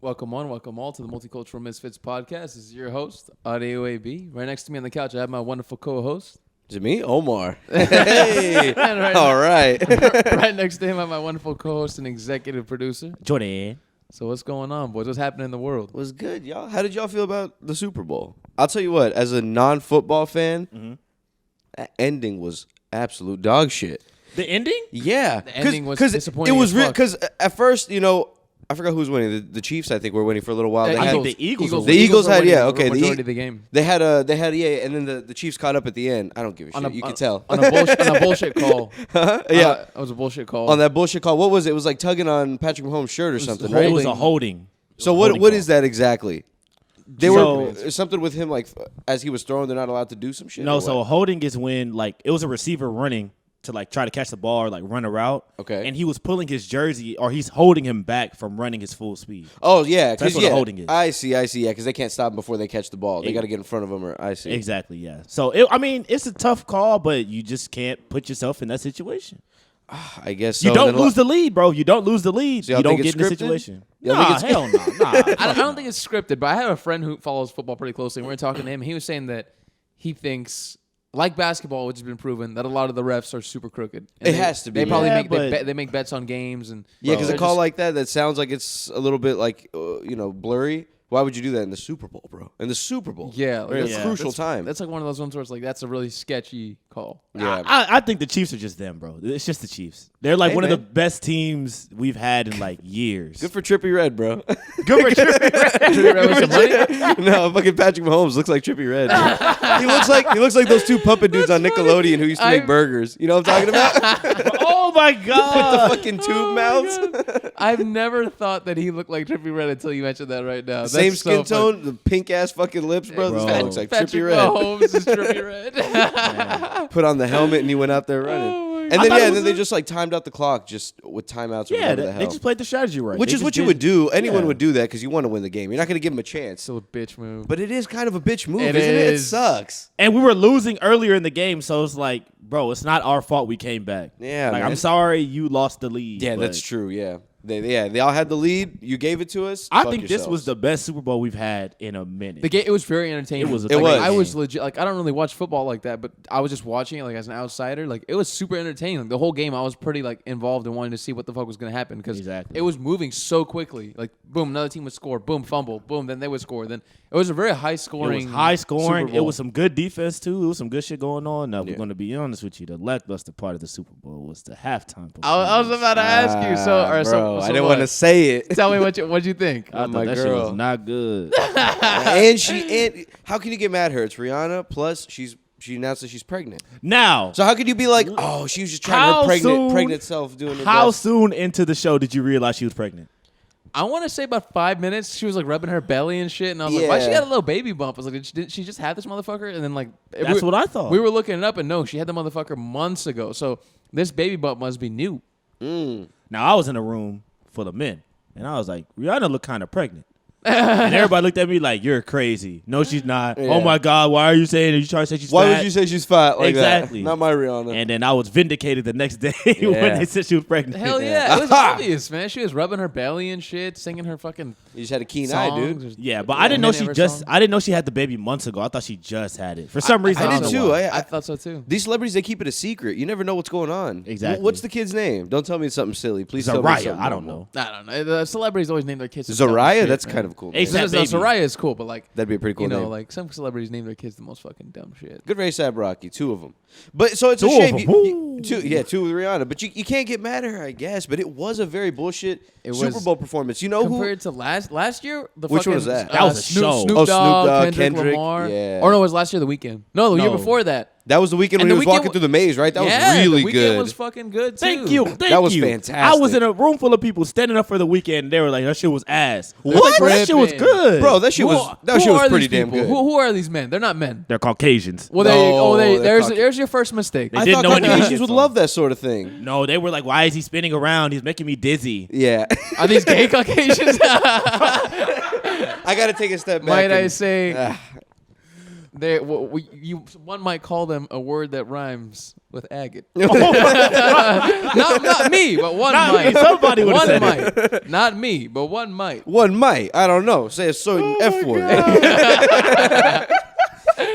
Welcome all to the Multicultural Misfits podcast. This is your host, Audio AB. Right next to me on the couch, I have my wonderful co-host. Is it me? Omar. Hey. All right. Right next to him, I have my wonderful co-host and executive producer, Jordan. So what's going on, boys? What's happening in the world? What's good, y'all? How did y'all feel about the Super Bowl? I'll tell you what, as a non-football fan, that ending was absolute dog shit. The ending? Yeah. The ending was disappointing It was as fuck. because at first, I forgot who was winning. The Chiefs, I think, were winning for a little while. I think the Eagles. The Eagles had, the majority of the game. They had, and then the Chiefs caught up at the end. I don't give a shit. You can tell. On a bullshit call. Yeah. It was a bullshit call. On that bullshit call. What was it? It was like tugging on Patrick Mahomes' shirt or something, right? It was a holding. So what is that exactly? They So- were something with him, like, as he was throwing, they're not allowed to do some shit? No, or so what? a holding is when, like, it was a receiver running to, like, try to catch the ball or, like, run a route. Okay. And he was pulling his jersey, or he's holding him back from running his full speed. Oh, yeah. That's what a holding is. I see, yeah, because they can't stop him before they catch the ball. They got to get in front of him, or I see. Exactly, yeah. So, it's a tough call, but you just can't put yourself in that situation. I guess so. You don't lose the lead, bro. You don't lose the lead. So y'all you don't think get it's in the scripted? situation. Y'all Nah, think hell no. Nah. I don't think it's scripted, but I have a friend who follows football pretty closely, and we were talking to him. He was saying that he thinks, like basketball, which has been proven, that a lot of the refs are super crooked. And It has to be. They probably Yeah, make but- they make bets on games and because a they're call just- like that sounds like it's a little bit like, blurry. Why would you do that in the Super Bowl, bro? In the Super Bowl. Yeah, Like, it's a crucial that's- time. That's like one of those ones where it's like that's a really sketchy call. Yeah. I think the Chiefs are just them, bro. It's just the Chiefs. They're like Hey, one of man. the best teams we've had in like years. Good for Trippy Red, bro. Good for Should we with some money? No, fucking Patrick Mahomes looks like Trippy Red. he looks like those two puppet dudes on Nickelodeon who used to make burgers. You know what I'm talking about? Oh my god! the fucking tube mouths. I've never thought that he looked like Trippy Red until you mentioned that right now. Same That's skin so tone, the pink ass fucking lips, bro. This Bro. guy looks like Patrick Trippy Red. Mahomes is Trippy Red. Put on the helmet and he went out there running. Oh my And God. then I thought it and was then they just like timed out the clock just with timeouts or Yeah, whatever the they hell. just played the strategy right. Which They is just what you did- would do. Anyone Yeah. would do that because you want to win the game. You're not going to give him a chance. Still a bitch move. But it is kind of a bitch move, It isn't it? It is. sucks. And we were losing earlier in the game, so it's like, bro, it's not our fault we came back. Yeah, like man. I'm sorry you lost the lead. Yeah, but that's true. Yeah. They all had the lead. You gave it to us. I Fuck think this yourselves. was the best Super Bowl we've had in a minute. The game, it was very entertaining. It was a It was. I was legit. Like I don't really watch football like that, but I was just watching it like as an outsider. Like it was super entertaining. Like, the whole game, I was pretty like involved and wanting to see what the fuck was gonna happen because Exactly. it was moving so quickly. Like boom, another team would score. Boom, fumble. Boom, then they would score. Then it was a very high It scoring. was high scoring. Super It Bowl. was some good defense too. It was some good shit going on. Now, if Yeah. we're going to be honest with you, the lackluster part of the Super Bowl was the halftime. I was about to ask you. So, Ah, or bro, so I didn't what? want to say it. Tell me what'd you think? I thought my that shit girl. was not good. and how can you get mad at her? It's Rihanna. Plus, she announced that she's pregnant. Now, So how could you be like, oh, she was just trying How her soon- pregnant self doing her how best? soon into the show did you realize she was pregnant? I want to say about 5 minutes. She was like rubbing her belly and shit, and I was like, "Why she Yeah. got a little baby bump?" I was like, "Did she just have this motherfucker?" And then like, That's what I thought. We were looking it up, and no, she had the motherfucker months ago. So this baby bump must be new. Now, I was in a room full of men, and I was like, Rihanna looked kind of pregnant. And everybody looked at me like, you're crazy. No, she's not. Yeah. Oh, my God, why are you saying it? You trying to say she's Why fat? would you say she's fat like Exactly. that? Not my Rihanna. And then I was vindicated the next day Yeah. when they said she was pregnant. Hell yeah, it was obvious, man. She was rubbing her belly and shit, singing her fucking you just had a keen eye, songs. dude. Yeah, but I didn't know Many she of her just. songs. I didn't know she had the baby months ago. I thought she just had it for some reason. I don't did know too. why. I thought so too. These celebrities, they keep it a secret. You never know what's going on. Exactly. What's the kid's name? Don't tell me it's something silly. Please tell me Zariah. something I don't normal. know. I don't know. The celebrities always name their kids some dumb Zariah? shit, That's man. kind of a cool. Ace Name. that No, baby. Zariah is cool, but like That'd be a pretty cool you know, name. like some celebrities name their kids the most fucking dumb shit. Good race, Ab Rocky. 2 of them. But so it's a Two of shame. them. You, 2 with Rihanna. But you can't get mad at her, I guess. But it was a very bullshit Super was- Bowl performance. You know who? Compared to last year, the Which fucking, one was that? That was a Snoop, show. Snoop Oh, Dogg, Snoop Dogg, Kendrick Kendrick, Lamar. yeah. Or no, it was last year the weekend. No, the year No. before that. That was the weekend And when he the was walking weekend- through the maze, right? That Yeah, was really the weekend good. was fucking good too. Thank you. That was I fantastic. was in a room full of people standing up for the weekend. They were like, "That shit was ass." What? That shit was Tripping. good, Bro, that shit was are pretty these damn people? good. Who are these men? They're not men. They're Caucasians. Well, there you No, go. they're There's your first mistake. They I didn't thought know any Caucasians shit would from- love that sort of thing. No, they were like, "Why is he spinning around? He's making me dizzy." Yeah. Are these gay Caucasians? I got to take a step back. Might I and- say? One might call them a word that rhymes with agate. not me, but one might. Somebody would have said might. Not me, but one might. One might. I don't know. Say a certain F word.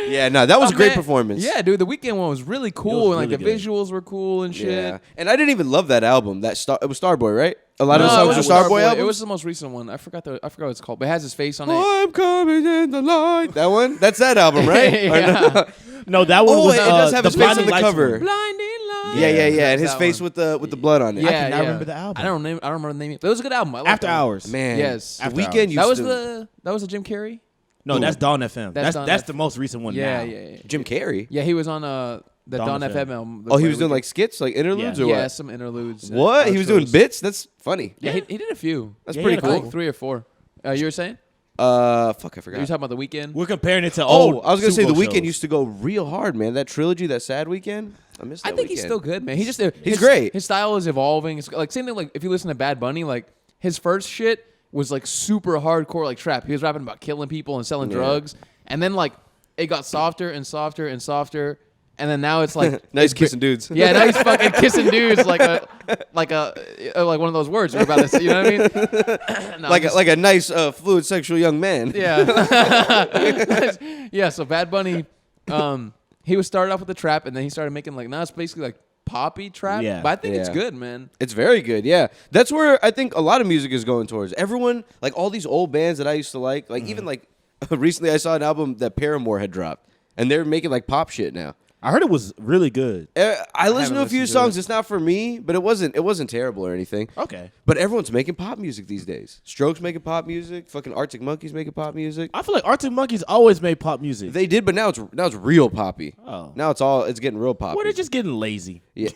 Yeah, no, that was a great performance. Yeah, dude, the Weeknd one was really cool, and like really the good. visuals were cool and shit. Yeah. And I didn't even love that album. It was Starboy, right? A lot of the No, songs it was were Starboy albums. It was the most recent one. I forgot what it's called, but it has his face on it. I'm coming in the light. That one? That's that album, right? Yeah. No, that one Oh, was it does have his face on Blinding the Lights cover. one. Blinding light. Yeah, and his That face one. with the blood on it. Yeah, cannot yeah. remember the album. I don't remember the name. But it was a good album. I liked After that. Hours. Man. Yes. The After Weeknd Hours. used That was the Jim Carrey. No, that's Dawn FM. That's That's Dawn the most recent one Yeah, now. yeah. Jim Carrey. Yeah, he was on the Dawn Dawn FM. FM album. Oh, he was doing like skits, like interludes, or yeah, what? some interludes. What? He was doing outros. bits? That's funny. Yeah, he did a few. That's Yeah, pretty he had a cool. Like 3 or 4. You were saying? Fuck, I You were forgot. talking about the Weeknd? We're comparing it to Oh, old. I was gonna say the Super Bowl Weeknd shows. used to go real hard, man. That trilogy, that Sad Weekend. I missed that. I think he's Weeknd. still good, man. He's great. His style is evolving. It's like same thing. Like if you listen to Bad Bunny, like his first shit was like super hardcore, like trap. He was rapping about killing people and selling drugs, and then like it got softer and softer and softer, and then now it's like Now he's kissing dudes. Yeah, now he's fucking kissing dudes like one of those words you're about to say. You know what I mean? No, like a nice fluid sexual young man. yeah. Yeah, so Bad Bunny, he was started off with the trap, and then he started making like now it's basically like poppy trap. Yeah. But I think it's Yeah. good, man. It's very good, yeah. That's where I think a lot of music is going towards. Everyone, like all these old bands that I used to like even like recently I saw an album that Paramore had dropped, and they're making like pop shit now. I heard it was really good. I listened to a few listened to songs. It's not for me, but it wasn't terrible or anything. Okay. But everyone's making pop music these days. Strokes making pop music. Fucking Arctic Monkeys making pop music. I feel like Arctic Monkeys always made pop music. They did, but now it's real poppy. Oh. Now it's getting real poppy. Well, they're just getting lazy. Yeah.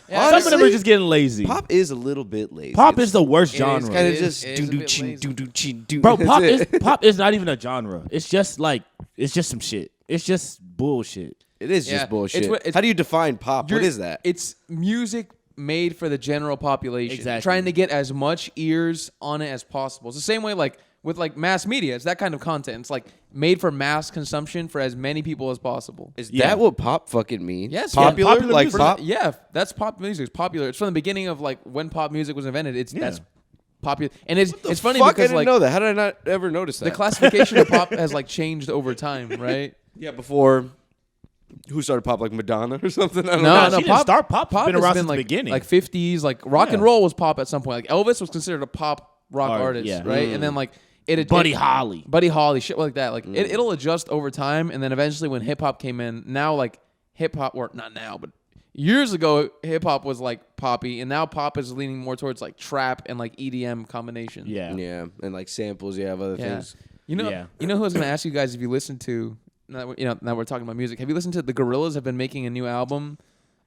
Some of them are just getting lazy. Pop is a little bit lazy. Pop is the worst It is genre. kind of It just is a bit lazy. Bro, That's pop it. pop is not even a genre. It's just some shit. It's just bullshit. It is Yeah. just bullshit. It's- How do you define pop? What is that? It's music made for the general population. Exactly. Trying to get as much ears on it as possible. It's the same way like with like mass media. It's that kind of content. It's like made for mass consumption for as many people as possible. Is Yeah. that what pop fucking means? Yes, popular, popular like music. pop. Yeah, that's pop music. It's popular. It's from the beginning of like when pop music was invented. That's popular. And it's funny Fuck, I because didn't like know that. How did I not ever notice that? the classification of pop has like changed over time, right? Yeah, before who started pop, like Madonna or something? I don't No, know. Nah, she didn't start pop. It's been has around since the like, beginning. Like 50s, like rock and Yeah. roll was pop at some point. Like Elvis was considered a pop rock artist, yeah. right? And then like Buddy Holly. Buddy Holly, shit like that. Like it'll adjust over time, and then eventually when hip hop came in, now like hip hop, or not now, but years ago hip hop was like poppy, and now pop is leaning more towards like trap and like EDM combination. Yeah. Yeah, and like samples. Yeah, of other Yeah. things. You know, Yeah. you know who I was gonna ask you guys if you listened to. Now we're talking about music. Have you listened to the Gorillaz? Have been making a new album.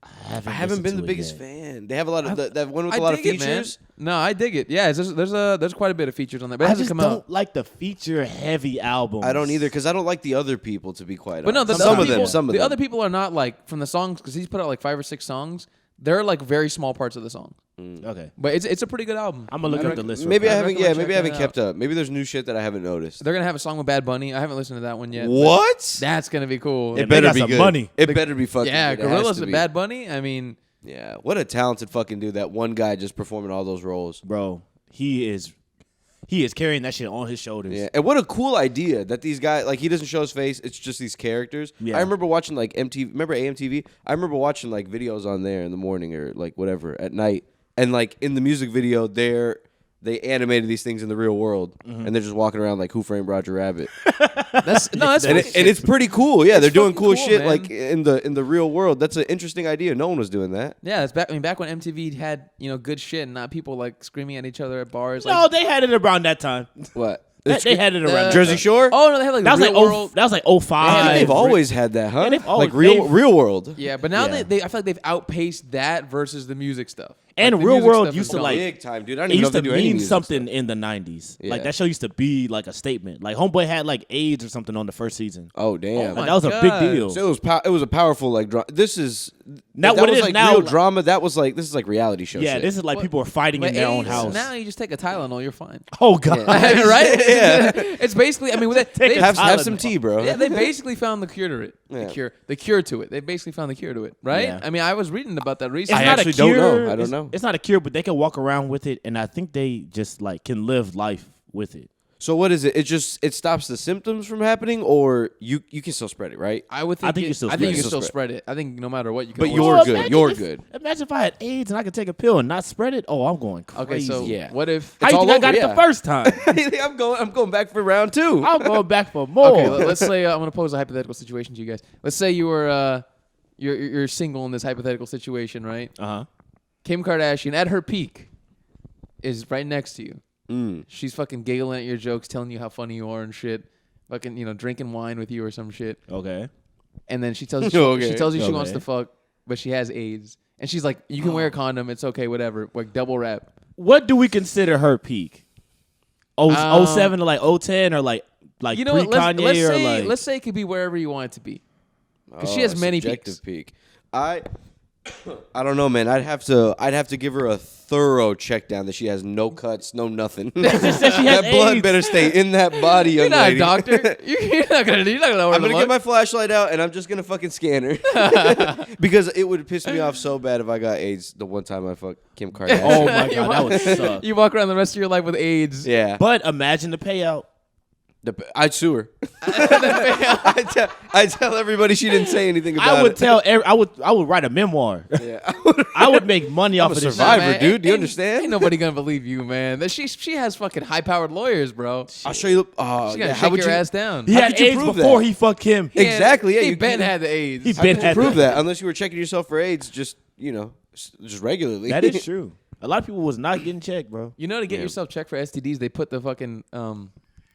I haven't been the biggest fan. They have a lot of that one with I a lot of dig it, man. features. No, I dig it. Yeah, there's quite a bit of features on that, but it I hasn't just come don't out. like the feature heavy albums. I don't either because I don't like the other people, to be quite But no, honest. the some other of them. people- Some of the them. other people are not like from the songs because he's put out like 5 or 6 songs. They're like very small parts of the song, Okay. but it's a pretty good album. I'm gonna look I up the rec- list. real Maybe I quick. haven't. recommend Yeah, maybe I haven't checking it kept up. Maybe there's new shit that I haven't noticed. They're gonna have a song with Bad Bunny. I haven't listened to that one yet. but What? That's gonna be cool. Yeah, It they better got be some good. money. It better be fucking. Yeah, good. It has Gorillaz to and be. Bad Bunny. I mean, Yeah, what a talented fucking dude. That one guy just performing all those roles. Bro, he is carrying that shit on his shoulders. Yeah, and what a cool idea that these guys, like, he doesn't show his face. It's just these characters. Yeah. I remember watching like MTV. Remember AMTV? I remember watching like videos on there in the morning or like whatever at night. And like in the music video, they animated these things in the real world, and they're just walking around like Who Framed Roger Rabbit. that's and, funny. and it's pretty cool. Yeah, they're doing fucking cool cool, shit man. like in the real world. That's an interesting idea. No one was doing that. yeah. It's back. I mean, back when MTV had good shit, and not people like screaming at each other at bars. No, Like, they had it around that time. What? They had it around that Jersey time. Shore? oh no, they had like That was the like Real World. that was like 05. They've always had that, huh? Yeah, they've always- like real they've- real world. Yeah, but now Yeah. they I feel like they've outpaced that versus the music stuff. And Like, the real music world stuff used is to gone. like Big time, dude. I didn't it even know used they to do any mean music something stuff. in the 90s. Yeah. Like that show used to be like a statement. Like Homeboy had like AIDS or something on the first season. Oh damn. my Like, that was a God. big deal. So it was a powerful like drama. This is Not that what it was is like now, real like- drama. That was like this is like reality show. Yeah, shit. this is like What- people are fighting But in their own AIDS, house. now you just take a Tylenol, you're fine. Oh god. Right? It's basically, I mean, they a have Tylenol. some tea, bro. yeah, they basically found the cure to it. Yeah. The cure to it. They basically found the cure to it, right? Yeah. I mean, I was reading about that It's recently. I not actually a don't cure. know. I don't It's- know. It's not a cure, but they can walk around with it, and I think they just like can live life with it. So what is it? It stops the symptoms from happening, or you can still spread it, right? I would think. I think you still I think you spread can it. still spread it. I think no matter what, you can. But always- you're Well, good. imagine You're if- good. Imagine if I had AIDS and I could take a pill and not spread it. Oh, I'm going Okay, crazy. so Yeah. what if? How you all think I got over, it yeah. the first time? I'm going back for round 2. I'm going back for more. Okay, let's say I'm gonna pose a hypothetical situation to you guys. Let's say you were you're single in this hypothetical situation, right? Uh-huh. Kim Kardashian at her peak is right next to you. Mm. She's fucking giggling at your jokes, telling you how funny you are and shit. Fucking, drinking wine with you or some shit. Okay. And then she tells you Okay. she tells you she wants Okay. to fuck, but she has AIDS. And she's like, you can wear a condom, it's okay, whatever. Like double wrap. What do we consider her peak? Oh, 07 to like 010 or like You know pre what? Kanye or like Let's say it could be wherever you want it to be. Because she has many subjective peaks. peak. I don't know, man. I'd have to give her a thorough check down that she has no cuts, no nothing. just said she has That blood AIDS. better stay in that body, young You're not lady. a doctor. You're not gonna know where I'm to gonna look. get my flashlight out and I'm just gonna fucking scan her because it would piss me off so bad if I got AIDS the one time I fucked Kim Kardashian. Oh my god, that would suck. You walk around the rest of your life with AIDS. Yeah, But imagine the payout. I'd sue her. I tell everybody she didn't say anything about I would it. tell I would write a memoir. Yeah. I would make money off I'm of a this. survivor, man, dude. Do you ain't- understand? Ain't nobody gonna believe you, man. That she has fucking high powered lawyers, bro. I'll show you. Oh, She's gonna yeah. How shake would your you ass down. He How had could you AIDS prove before that? he fucked him. He had- Exactly, yeah, He you Ben can't- had the AIDS. He How Ben could you had prove that. that unless you were checking yourself for AIDS? Just just regularly. That is true. A lot of people was not getting checked, bro. You know, to get Yeah. yourself checked for STDs, they put the fucking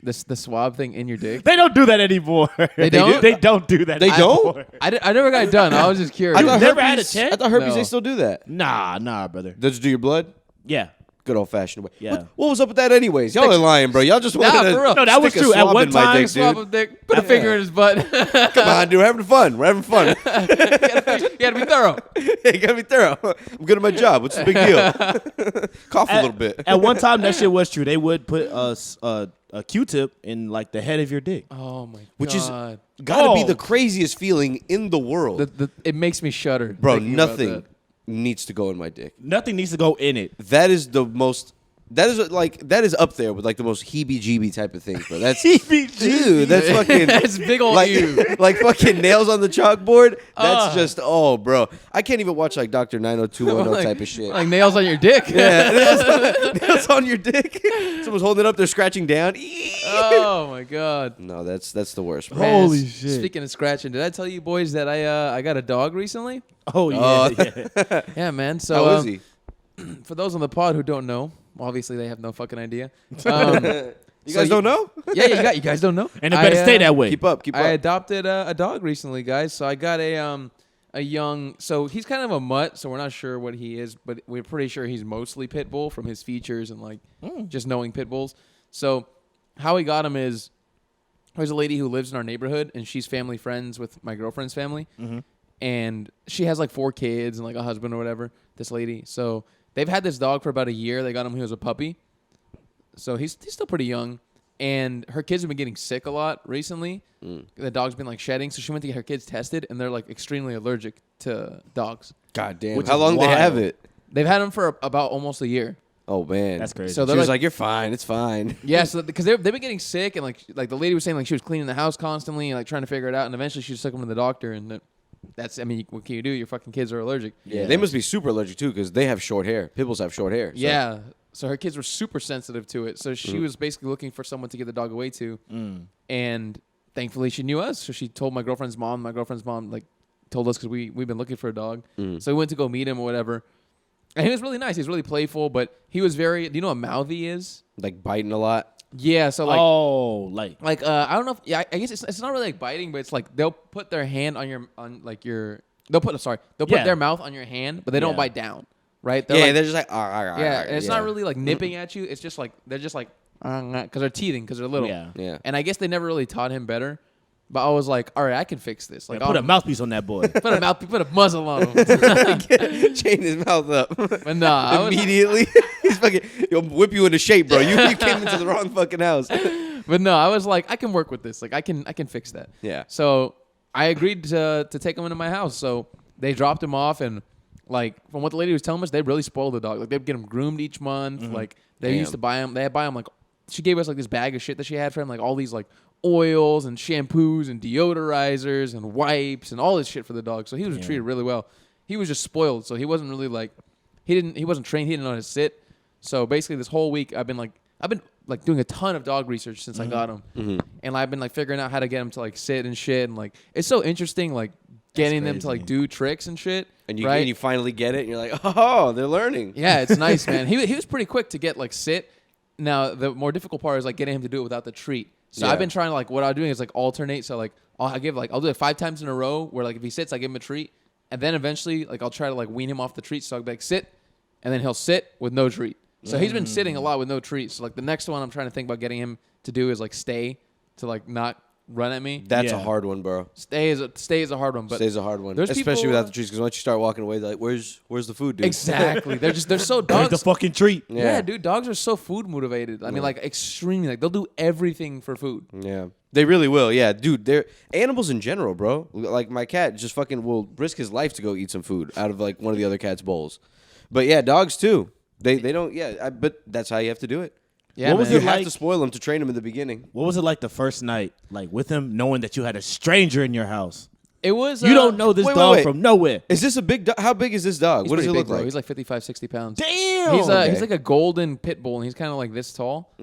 the swab thing in your dick. They don't do that anymore. They don't? They don't do that. They anymore. don't? I never got it done. I was just curious. I thought never had herpes- a check? I thought herpes No. they still do that. Nah, brother. They just do your blood. Yeah. Good old fashioned way. Yeah. What was up with that, anyways? Y'all are lying, bro. Y'all just wanted to for real. No, that was stick a true. At swab one in my time, dick, swab dude. of dick, put a finger in his butt. Come on, dude. We're having fun. We're having fun. You gotta be thorough. Hey, you gotta be thorough. I'm good at my job. What's the big deal? Cough a little bit. At one time, that shit was true. They would put a Q-tip in like the head of your dick. Oh my god. Which is gotta be Oh. the craasiest feeling in the world, it makes me shudder. bro. thinking about Nothing that. needs to go in my dick. Nothing needs to go in it. That is the most. That is up there with like the most heebie-jeebie type of things, bro. That's Heebie-jeebie. dude. That's fucking. That's big old like, you. like fucking nails on the chalkboard. That's just bro. I can't even watch like Dr. 90210 type of shit. Like nails on your dick. Yeah, nails on your dick. Someone's holding it up. They're scratching down. Oh my god. No, that's the worst, bro. Man, Holy shit. Speaking of scratching, did I tell you boys that I got a dog recently? Oh yeah. Yeah. Yeah, man. So How is he? for those on the pod who don't know, obviously they have no fucking idea. You guys don't know? Yeah, you guys don't know. And it better stay that way. Keep up. I adopted a dog recently, guys. So I got a young. So he's kind of a mutt. So we're not sure what he is, but we're pretty sure he's mostly pit bull from his features and like just knowing pit bulls. So how we got him is there's a lady who lives in our neighborhood, and she's family friends with my girlfriend's family, and she has like 4 kids and like a husband or whatever. This lady. So they've had this dog for about a year. They got him when he was a puppy. So he's still pretty young. And her kids have been getting sick a lot recently. The dog's been like shedding. So she went to get her kids tested, and they're like extremely allergic to dogs. God damn. Which How is long they have wild. it? They've had him for about almost a year. Oh man, That's crazy. So She they're was like, like, "You're fine. It's fine." yeah, so because they've been getting sick, and like the lady was saying like she was cleaning the house constantly and like trying to figure it out, and eventually she just took him to the doctor, and that's I mean, what can you do? Your fucking kids are allergic. Yeah, they must be super allergic too because they have short hair. Pit bulls have short hair. So. Yeah. So her kids were super sensitive to it. So she was basically looking for someone to give the dog away to. And thankfully she knew us. So she told my girlfriend's mom. My girlfriend's mom like told us because we've been looking for a dog. So we went to go meet him or whatever. And he was really nice. He was really playful, but he was very. Do you know what mouthy is? Like biting a lot. Yeah. So like, like I don't know. I guess it's not really like biting, but it's like they'll put their hand on your. They'll put Yeah. their mouth on your hand, but they don't Yeah. bite down. right? Yeah, like, they're just like yeah, and it's not really like nipping at you. It's just like they're just like because they're teething because they're little. Yeah. And I guess they never really taught him better. But I was like, all right, I can fix this. Like, Put a mouthpiece on that boy. put a muzzle on him. chain his mouth up. But nah, Immediately, he's fucking. He'll whip you into shape, bro. You came into the wrong fucking house. But no, I was like, I can work with this. Like, I can fix that. Yeah. So I agreed to take him into my house. So they dropped him off, and like from what the lady was telling us, they really spoiled the dog. Like they'd get him groomed each month. Like they used to buy him. They buy him like she gave us like this bag of shit that she had for him, like all these like oils and shampoos and deodorizers and wipes and all this shit for the dog. So he was treated really well. He was just spoiled. So he wasn't really like he wasn't trained. He didn't know how to sit. So basically this whole week I've been doing a ton of dog research since I got him. And I've been like figuring out how to get him to like sit and shit, and like it's so interesting like getting them to like do tricks and shit. And you right? and you finally get it, and you're like, oh, they're learning. Yeah, it's nice, man. He was pretty quick to get like sit. Now the more difficult part is like getting him to do it without the treat. So I've been trying to like what I'm doing is like alternate. So like I'll do it 5 times in a row where like if he sits, I give him a treat, and then eventually like I'll try to like wean him off the treat. So I'll be like sit, and then he'll sit with no treat. So he's been sitting a lot with no treats. So like the next one I'm trying to think about getting him to do is like stay to like not run at me. That's a hard one, bro. Stay is a hard one, but Stay's a hard one, there's especially people, without the treats. Because once you start walking away, they're like, "Where's the food, dude?" Exactly. They're so Where's dogs. the fucking treat? Yeah, dude. Dogs are so food motivated. I mean, like extremely. Like they'll do everything for food. Yeah, they really will. Yeah, dude. They're animals in general, bro. Like my cat just fucking will risk his life to go eat some food out of like one of the other cat's bowls. But yeah, dogs too. They don't. Yeah, but that's how you have to do it. Yeah, What was You it have like? to spoil them to train them in the beginning. What was it like the first night, like with him, knowing that you had a stranger in your house? It was. You don't know this dog from nowhere. Is this a big dog? How big is this dog? He's What does pretty it big, look bro. like? He's like 55, 60 pounds. Damn. He's Okay. he's like a golden pit bull, and he's kind of like this tall.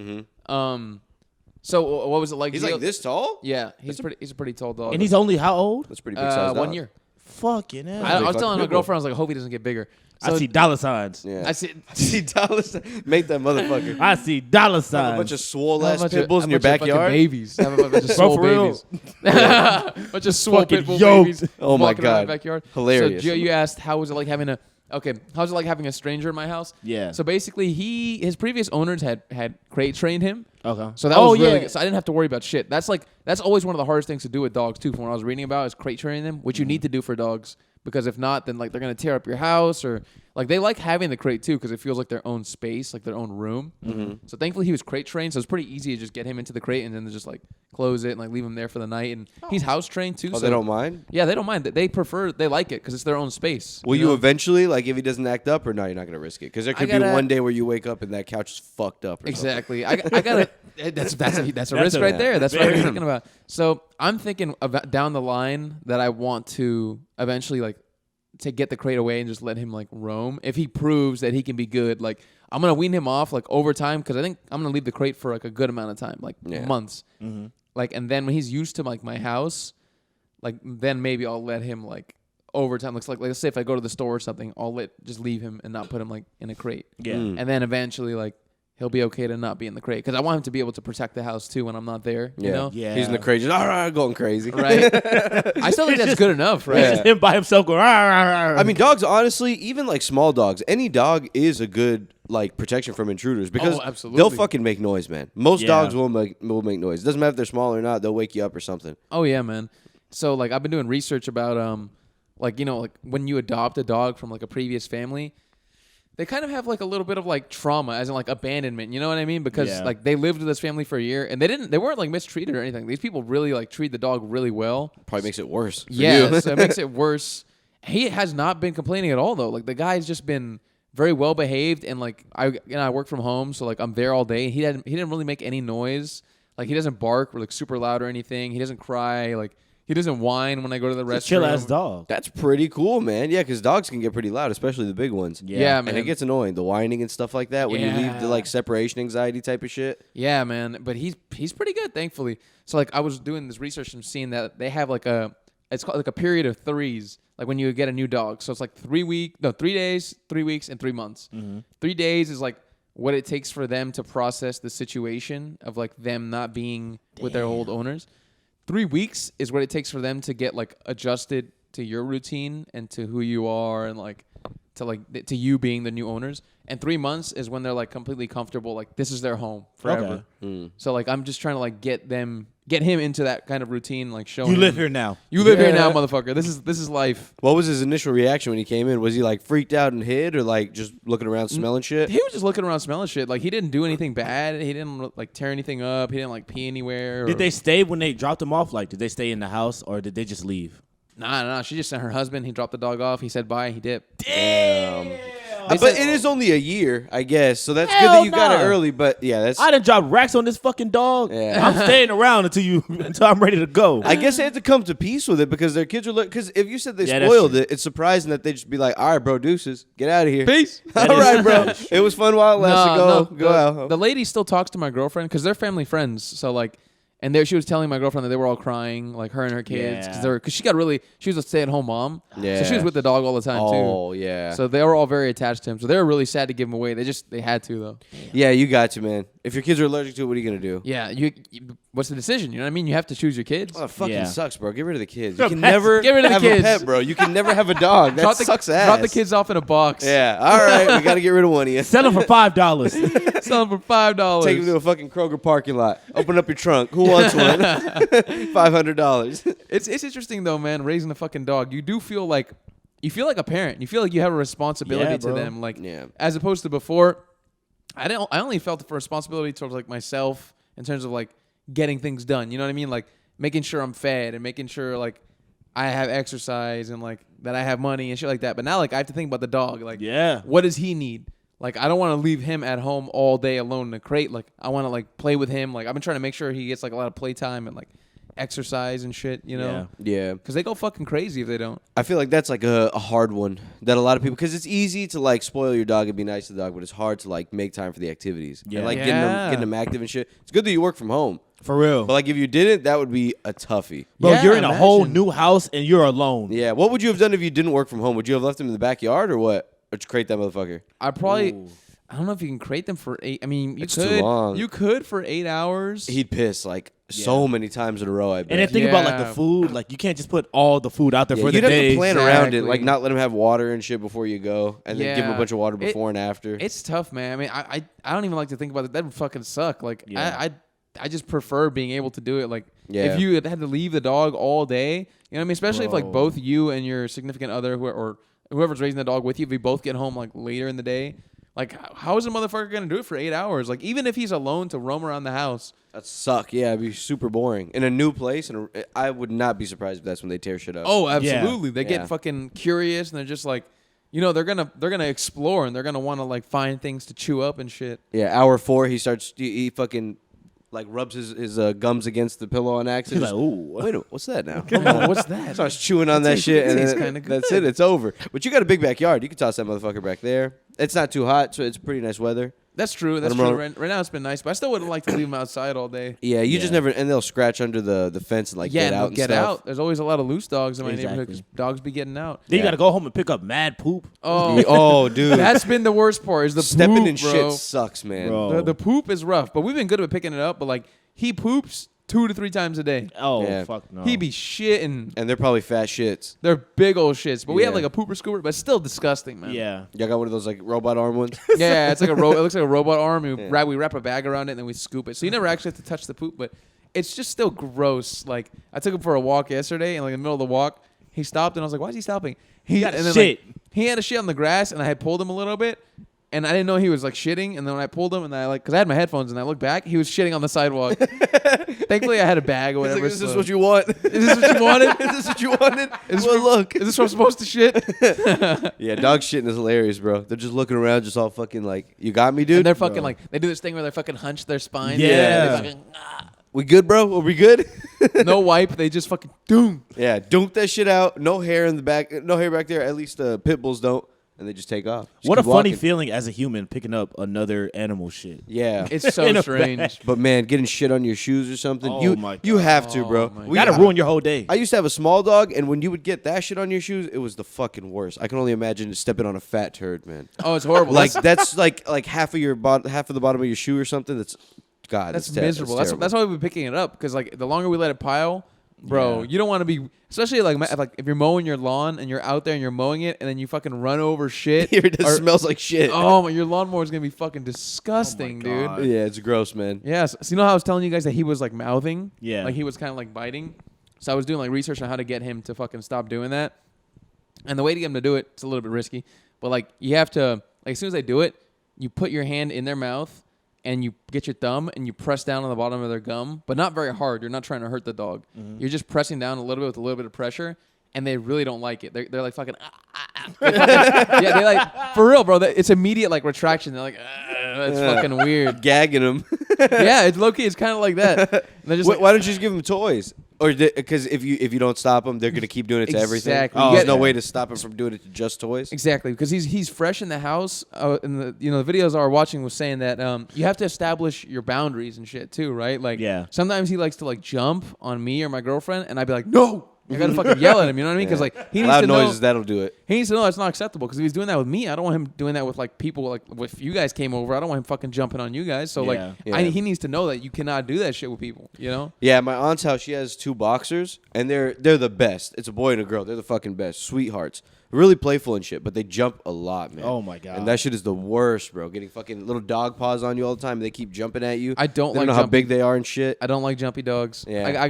So what was it like? He's like this tall? Yeah, he's a pretty tall dog. And he's only how old? That's a pretty big size dog. 1 year. Fucking hell. I was fucking telling my pit bull. girlfriend, I was like, I hope he doesn't get bigger. So I see dollar signs. Yeah. I see. See dollars. Make that motherfucker. I see dollar Have signs. a bunch of swole Have ass a bunch pit of- bulls in a your bunch of fucking backyard. babies. Have a bunch of Bro, swole for real. babies. Bunch of swole Fucking pit bull yoked. babies. Oh my walking around God. the backyard. Hilarious. So Gio, you asked how was it like having a stranger in my house? Yeah. So basically, his previous owners had crate trained him. Okay. So that was really good. So I didn't have to worry about shit. That's always one of the hardest things to do with dogs too. From what I was reading about is crate training them, which you need to do for dogs, because if not, then like they're gonna tear up your house, or like they like having the crate too because it feels like their own space, like their own room. So thankfully he was crate trained, so it's pretty easy to just get him into the crate and then just like close it and like leave him there for the night. And he's house trained too. Oh, so they don't mind? Yeah, they don't mind. They like it because it's their own space. Will you know? eventually, like, if he doesn't act up, or no, you're not going to risk it? Because there could be one day where you wake up and that couch is fucked up. Or Exactly. I gotta. That's a risk right there. That's what I'm thinking about. So I'm thinking about down the line that I want to eventually like to get the crate away and just let him like roam. If he proves that he can be good, like I'm gonna wean him off like over time, because I think I'm gonna leave the crate for like a good amount of time, like months. Like, and then when he's used to like my house, like then maybe I'll let him like over time. Looks like let's say if I go to the store or something, I'll just leave him and not put him like in a crate. Yeah. And then eventually like he'll be okay to not be in the crate, because I want him to be able to protect the house too when I'm not there. You know? Yeah. He's in the crate, just going crazy. Right. I still think that's good enough, right? Just him by himself going. I mean, dogs, honestly, even like small dogs, any dog is a good like protection from intruders, because absolutely. they'll fucking make noise, man. Most Yeah. dogs will make noise. It doesn't matter if they're small or not. They'll wake you up or something. Oh yeah, man. So like I've been doing research about like like when you adopt a dog from like a previous family, they kind of have like a little bit of like trauma, as in like abandonment. You know what I mean? Because like they lived with this family for a year and they weren't like mistreated or anything. These people really like treat the dog really well. Probably makes it worse. For Yeah, you. so it makes it worse. He has not been complaining at all though. Like the guy's just been very well behaved, and like I work from home, so like I'm there all day. He didn't really make any noise. Like he doesn't bark or like super loud or anything. He doesn't cry. Like he doesn't whine when I go to the restroom. Chill ass dog. That's pretty cool, man. Yeah, because dogs can get pretty loud, especially the big ones. Yeah, man. And it gets annoying, the whining and stuff like that, when you leave the like separation anxiety type of shit. Yeah, man. But he's pretty good, thankfully. So like I was doing this research and seeing that they have like it's called like a period of threes, like when you get a new dog. So it's like 3 days, 3 weeks, and 3 months. 3 days is like what it takes for them to process the situation of like them not being with their old owners. 3 weeks is what it takes for them to get like adjusted to your routine and to who you are, and like to you being the new owners. And 3 months is when they're like completely comfortable. Like this is their home forever. Okay. So like I'm just trying to like get him into that kind of routine. Like show You him, live here now. You live here now, motherfucker. This is life. What was his initial reaction when he came in? Was he like freaked out and hid, or like just looking around smelling shit? He was just looking around smelling shit. Like he didn't do anything bad. He didn't like tear anything up. He didn't like pee anywhere. Did they stay when they dropped him off? Like, did they stay in the house or did they just leave? Nah. She just sent her husband. He dropped the dog off. He said bye. He dipped. Damn. They But said- it is only a year, I guess. So that's good Hell that you got it nah. early. But yeah, that's. I done dropped racks on this fucking dog. Yeah. I'm staying around until I'm ready to go. I guess they had to come to peace with it because their kids are because if you said they Yeah, that's spoiled true. it, it's surprising that they just be like, all right, bro, deuces, get out of here. Peace. All That is- right, bro. that is It was fun while it lasted. Go out. The lady still talks to my girlfriend because they're family friends. So like, and there she was telling my girlfriend that they were all crying, like her and her kids, Yeah. because she was a stay-at-home mom. Yeah. So she was with the dog all the time too. Oh yeah. So they were all very attached to him. So they were really sad to give him away. They had to though. Yeah, you got to, man. If your kids are allergic to it, what are you gonna do? Yeah. What's the decision? You know what I mean? You have to choose your kids. Oh, it fucking Yeah. sucks, bro. Get rid of the kids. You Get can never rid of the have kids. a pet, bro. You can never have a dog. That sucks ass. Drop the kids off in a box. Yeah. All right. We got to get rid of one of you. Sell them for $5. Sell them for $5. Take them to a fucking Kroger parking lot. Open up your trunk. Who wants one? $500. It's interesting though, man. Raising a fucking dog, you do feel like a parent. You feel like you have a responsibility Yeah, to bro. them, like Yeah. as opposed to before. I only felt the responsibility towards like myself in terms of like getting things done. You know what I mean? Like making sure I'm fed and making sure like I have exercise and like that I have money and shit like that. But now like I have to think about the dog. Like, Yeah. what does he need? Like I don't want to leave him at home all day alone in a crate. Like I want to like play with him. Like I've been trying to make sure he gets like a lot of playtime and like exercise and shit. You know? Yeah. Because they go fucking crazy if they don't. I feel like that's like a hard one that a lot of people, because it's easy to like spoil your dog and be nice to the dog, but it's hard to like make time for the activities. Yeah. And like Yeah. getting them active and shit. It's good that you work from home. For real. But like if you didn't, that would be a toughie. Bro, Yeah, you're in a whole imagine. new house and you're alone. Yeah. What would you have done if you didn't work from home? Would you have left him in the backyard or what? Or just crate that motherfucker? I probably. Ooh. I don't know if you can crate them for 8. I mean, you It's too could. long. You could for 8 hours. He'd piss like so many times in a row, I bet. And then think about like the Yeah. food. Like you can't just put all the food out there Yeah, for the you'd have day. to plan around it, Exactly. like not let him have water and shit before you go, and then give him a Yeah. bunch of water It- before and after. It's tough, man. I mean, I don't even like to think about it. That would fucking suck. Like, Yeah. I just prefer being able to do it. Like, Yeah. if you had to leave the dog all day, you know what I mean? Especially if like Bro. both you and your significant other, or whoever's raising the dog with you, if we both get home like later in the day, like how is a motherfucker gonna do it for 8 hours? Like, even if he's alone to roam around the house. That'd suck. Yeah, it'd be super boring in a new place, and I would not be surprised if that's when they tear shit up. Oh, absolutely. They Yeah. get fucking curious and they're just like, you know, they're gonna explore and they're gonna want to like find things to chew up and shit. Yeah, hour 4, he fucking like rubs his gums against the pillow on accident. He's like, ooh. Wait a minute, what's that now? Oh, what's that? Starts chewing on that shit, and tastes then kinda good. that's it. It's over. But you got a big backyard. You can toss that motherfucker back there. It's not too hot, so it's pretty nice weather. That's true. That's Let 'em true. run- Right now it's been nice, but I still wouldn't like to leave them outside all day. Yeah, you Yeah. just never, and they'll scratch under the fence and like Yeah, get and out they'll and get stuff. out. There's always a lot of loose dogs in my neighborhood Exactly. because dogs be getting out. Then Yeah. you got to go home and pick up mad poop. Oh, Oh, dude, that's been the worst part. Is the stepping poop, in bro. shit sucks, man. Bro. The poop is rough, but we've been good at picking it up. But like he poops 2 to 3 times a day. Oh, Yeah. fuck no. He be shitting. And they're probably fat shits. They're big old shits. But we have Yeah. like a pooper scooper, but it's still disgusting, man. Yeah. Y'all got one of those like robot arm ones? Yeah, it's like it looks like a robot arm. And Yeah. we wrap a bag around it and then we scoop it. So you never actually have to touch the poop, but it's just still gross. Like I took him for a walk yesterday, and like in the middle of the walk, he stopped, and I was like, "Why is he stopping?" He got and then, shit. Like, he had a shit on the grass, and I had pulled him a little bit, and I didn't know he was like shitting. And then when I pulled him, and I like, cause I had my headphones, and I looked back, he was shitting on the sidewalk. Thankfully, I had a bag or He's whatever. like, is this so- what you want? Is this what you wanted? Is this what you wanted? Is this Well, what- look. Is this what I'm supposed to shit? Yeah, dog shitting is hilarious, bro. They're just looking around, just all fucking like, you got me, dude? And they're fucking Bro. like they do this thing where they fucking hunch their spine. Yeah. They fucking, We good, bro? Are we good? no wipe. They just fucking doom. Yeah, dunk that shit out. No hair in the back. No hair back there. At least pit bulls don't. And they just take off. Just What a keep funny walking. feeling as a human picking up another animal shit. Yeah. It's so In a strange. But man, getting shit on your shoes or something, Oh you my you God. have to, bro. Oh my We- Gotta ruin your whole day. I used to have a small dog, and when you would get that shit on your shoes, it was the fucking worst. I can only imagine stepping on a fat turd, man. Oh, it's horrible. Like that's like half of half of the bottom of your shoe or something. That's God. That's that's miserable. That's why we've been picking it up because like the longer we let it pile, bro. Yeah. You don't want to be, especially like if you're mowing your lawn and you're out there and you're mowing it and then you fucking run over shit. It just smells like shit. Oh, my, your lawnmower is gonna be fucking disgusting, dude. God. Yeah, it's gross, man. Yes. So you know how I was telling you guys that he was like mouthing? Yeah. Like he was kind of like biting. So I was doing like research on how to get him to fucking stop doing that. And the way to get him to do it, it's a little bit risky, but like you have to, like as soon as they do it, you put your hand in their mouth and you get your thumb and you press down on the bottom of their gum, but not very hard. You're not trying to hurt the dog. You're just pressing down a little bit with a little bit of pressure, and they really don't like it. They're like fucking, yeah, they like, for real, bro. It's immediate like retraction. They're like, that's fucking weird. Gagging them. Yeah, it's low key. It's kind of like that. And they're just like, Why don't you just give them toys? Or because if you don't stop them, they're gonna keep doing it to everything. Exactly. There's Oh, no okay. way to stop him from doing it to just toys. exactly, because he's fresh in the house. And the the videos I was watching was saying that you have to establish your boundaries and shit too, right? Like Yeah. sometimes he likes to like jump on me or my girlfriend, and I'd be like, no. I gotta fucking yell at him, you know what I mean? Because like he needs Loud to noises know, that'll do it. he needs to know that's not acceptable. Because if he's doing that with me, I don't want him doing that with like people. Like if you guys came over, I don't want him fucking jumping on you guys. So Yeah. like he needs to know that you cannot do that shit with people. You know? Yeah, at my aunt's house, she has 2 boxers, and they're the best. It's a boy and a girl. They're the fucking best, sweethearts. Really playful and shit, but they jump a lot, man. Oh, my God. And that shit is the worst, bro. Getting fucking little dog paws on you all the time, and they keep jumping at you. I don't They like know how jumping- big they are and shit. I don't like jumpy dogs. Yeah.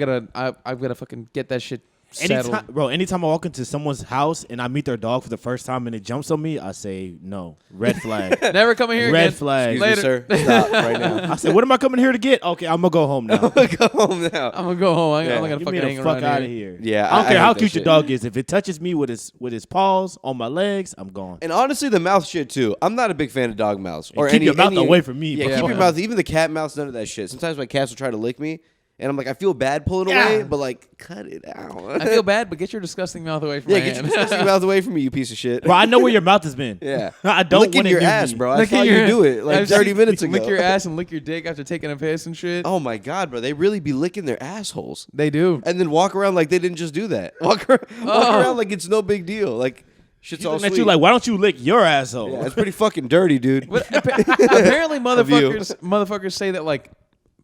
I've gotta fucking get that shit settled. Anytime I walk into someone's house and I meet their dog for the first time and it jumps on me, I say no. Red flag. Never coming here Red again. flag. Excuse me, Later. sir. Stop right now. I said, what am I coming here to get? Okay, I'm gonna go home now. Go home now. I'm gonna go home. I'm not gonna Get fucking me hang the fuck around out of here. here. Yeah, I don't I care hate how that cute shit. your dog is. If it touches me with his paws on my legs, I'm gone. And honestly, the mouth shit too. I'm not a big fan of dog mouths. Or keep your mouth away from me, Yeah, bro. keep your mouth. Even the cat mouths, none of that shit. Sometimes my cats will try to lick me, and I'm like, I feel bad pulling away, but like, cut it out. I feel bad, but get your disgusting mouth away from Yeah, my get your hand. disgusting mouth away from me, you piece of shit. Bro, I know where your mouth has been. Yeah, I don't licking want your ass, bro. I saw you do it like I've 30 seen- minutes ago. Lick your ass and lick your dick after taking a piss and shit. Oh my god, bro, they really be licking their assholes, They do. and then walk around like they didn't just do that. Walk around like it's no big deal. Like shit's all Looking at sweet. you like, why don't you lick your asshole? Yeah, it's pretty fucking dirty, dude. But apparently, you. motherfuckers say that like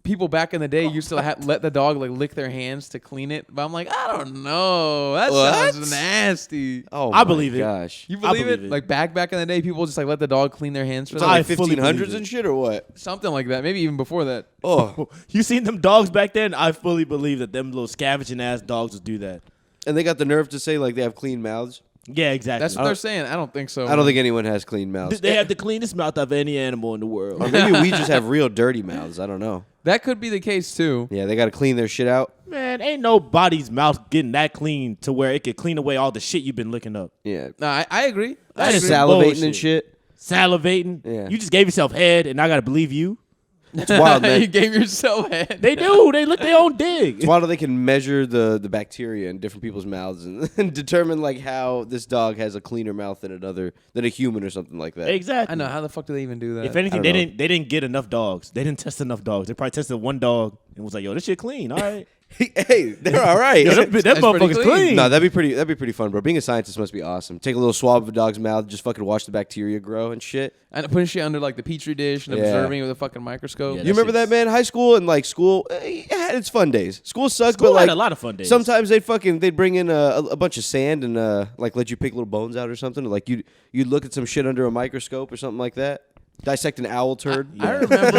people back in the day used to let the dog like lick their hands to clean it. But I'm like, I don't know. That What? sounds nasty. Oh, I my believe it. gosh. You I believe believe it? it. Like back in the day, people just like let the dog clean their hands for Was them. that I like fully 1500s believe it. and shit or what? Something like that. Maybe even before that. Oh, You seen them dogs back then? I fully believe that them little scavenging ass dogs would do that. and they got the nerve to say like they have clean mouths. Yeah, exactly. That's what they're saying. I don't think so. I don't think anyone has clean mouths. They have the cleanest mouth of any animal in the world. Or maybe we just have real dirty mouths. I don't know. that could be the case too. Yeah, they got to clean their shit out. Man, ain't nobody's mouth getting that clean to where it could clean away all the shit you've been licking up. Yeah, No, I agree. That I is agree. salivating bullshit. and shit. Salivating. Yeah. You just gave yourself head, and I gotta believe you. It's wild, man. You gave yourself head. They do. They lick their own dig. It's wild how they can measure the bacteria in different people's mouths and determine like how this dog has a cleaner mouth than a human or something like that. Exactly. I know. How the fuck do they even do that? If anything, I they don't know. didn't get enough dogs. They didn't test enough dogs. They probably tested one dog and was like, "Yo, this shit clean. All right, Hey, they're all right. Yo, that pretty motherfucker's clean. clean." No, that'd be pretty fun, bro. Being a scientist must be awesome. Take a little swab of a dog's mouth, just fucking watch the bacteria grow and shit. and putting shit under like the petri dish and Yeah. observing it with a fucking microscope. Yeah, You remember that, shit's- man? High school and like school, it had its fun days. School sucked, School but like had a lot of fun days. sometimes they'd bring in a bunch of sand and like let you pick little bones out or something. Or, like you'd look at some shit under a microscope or something like that. Dissect an owl turd. I remember.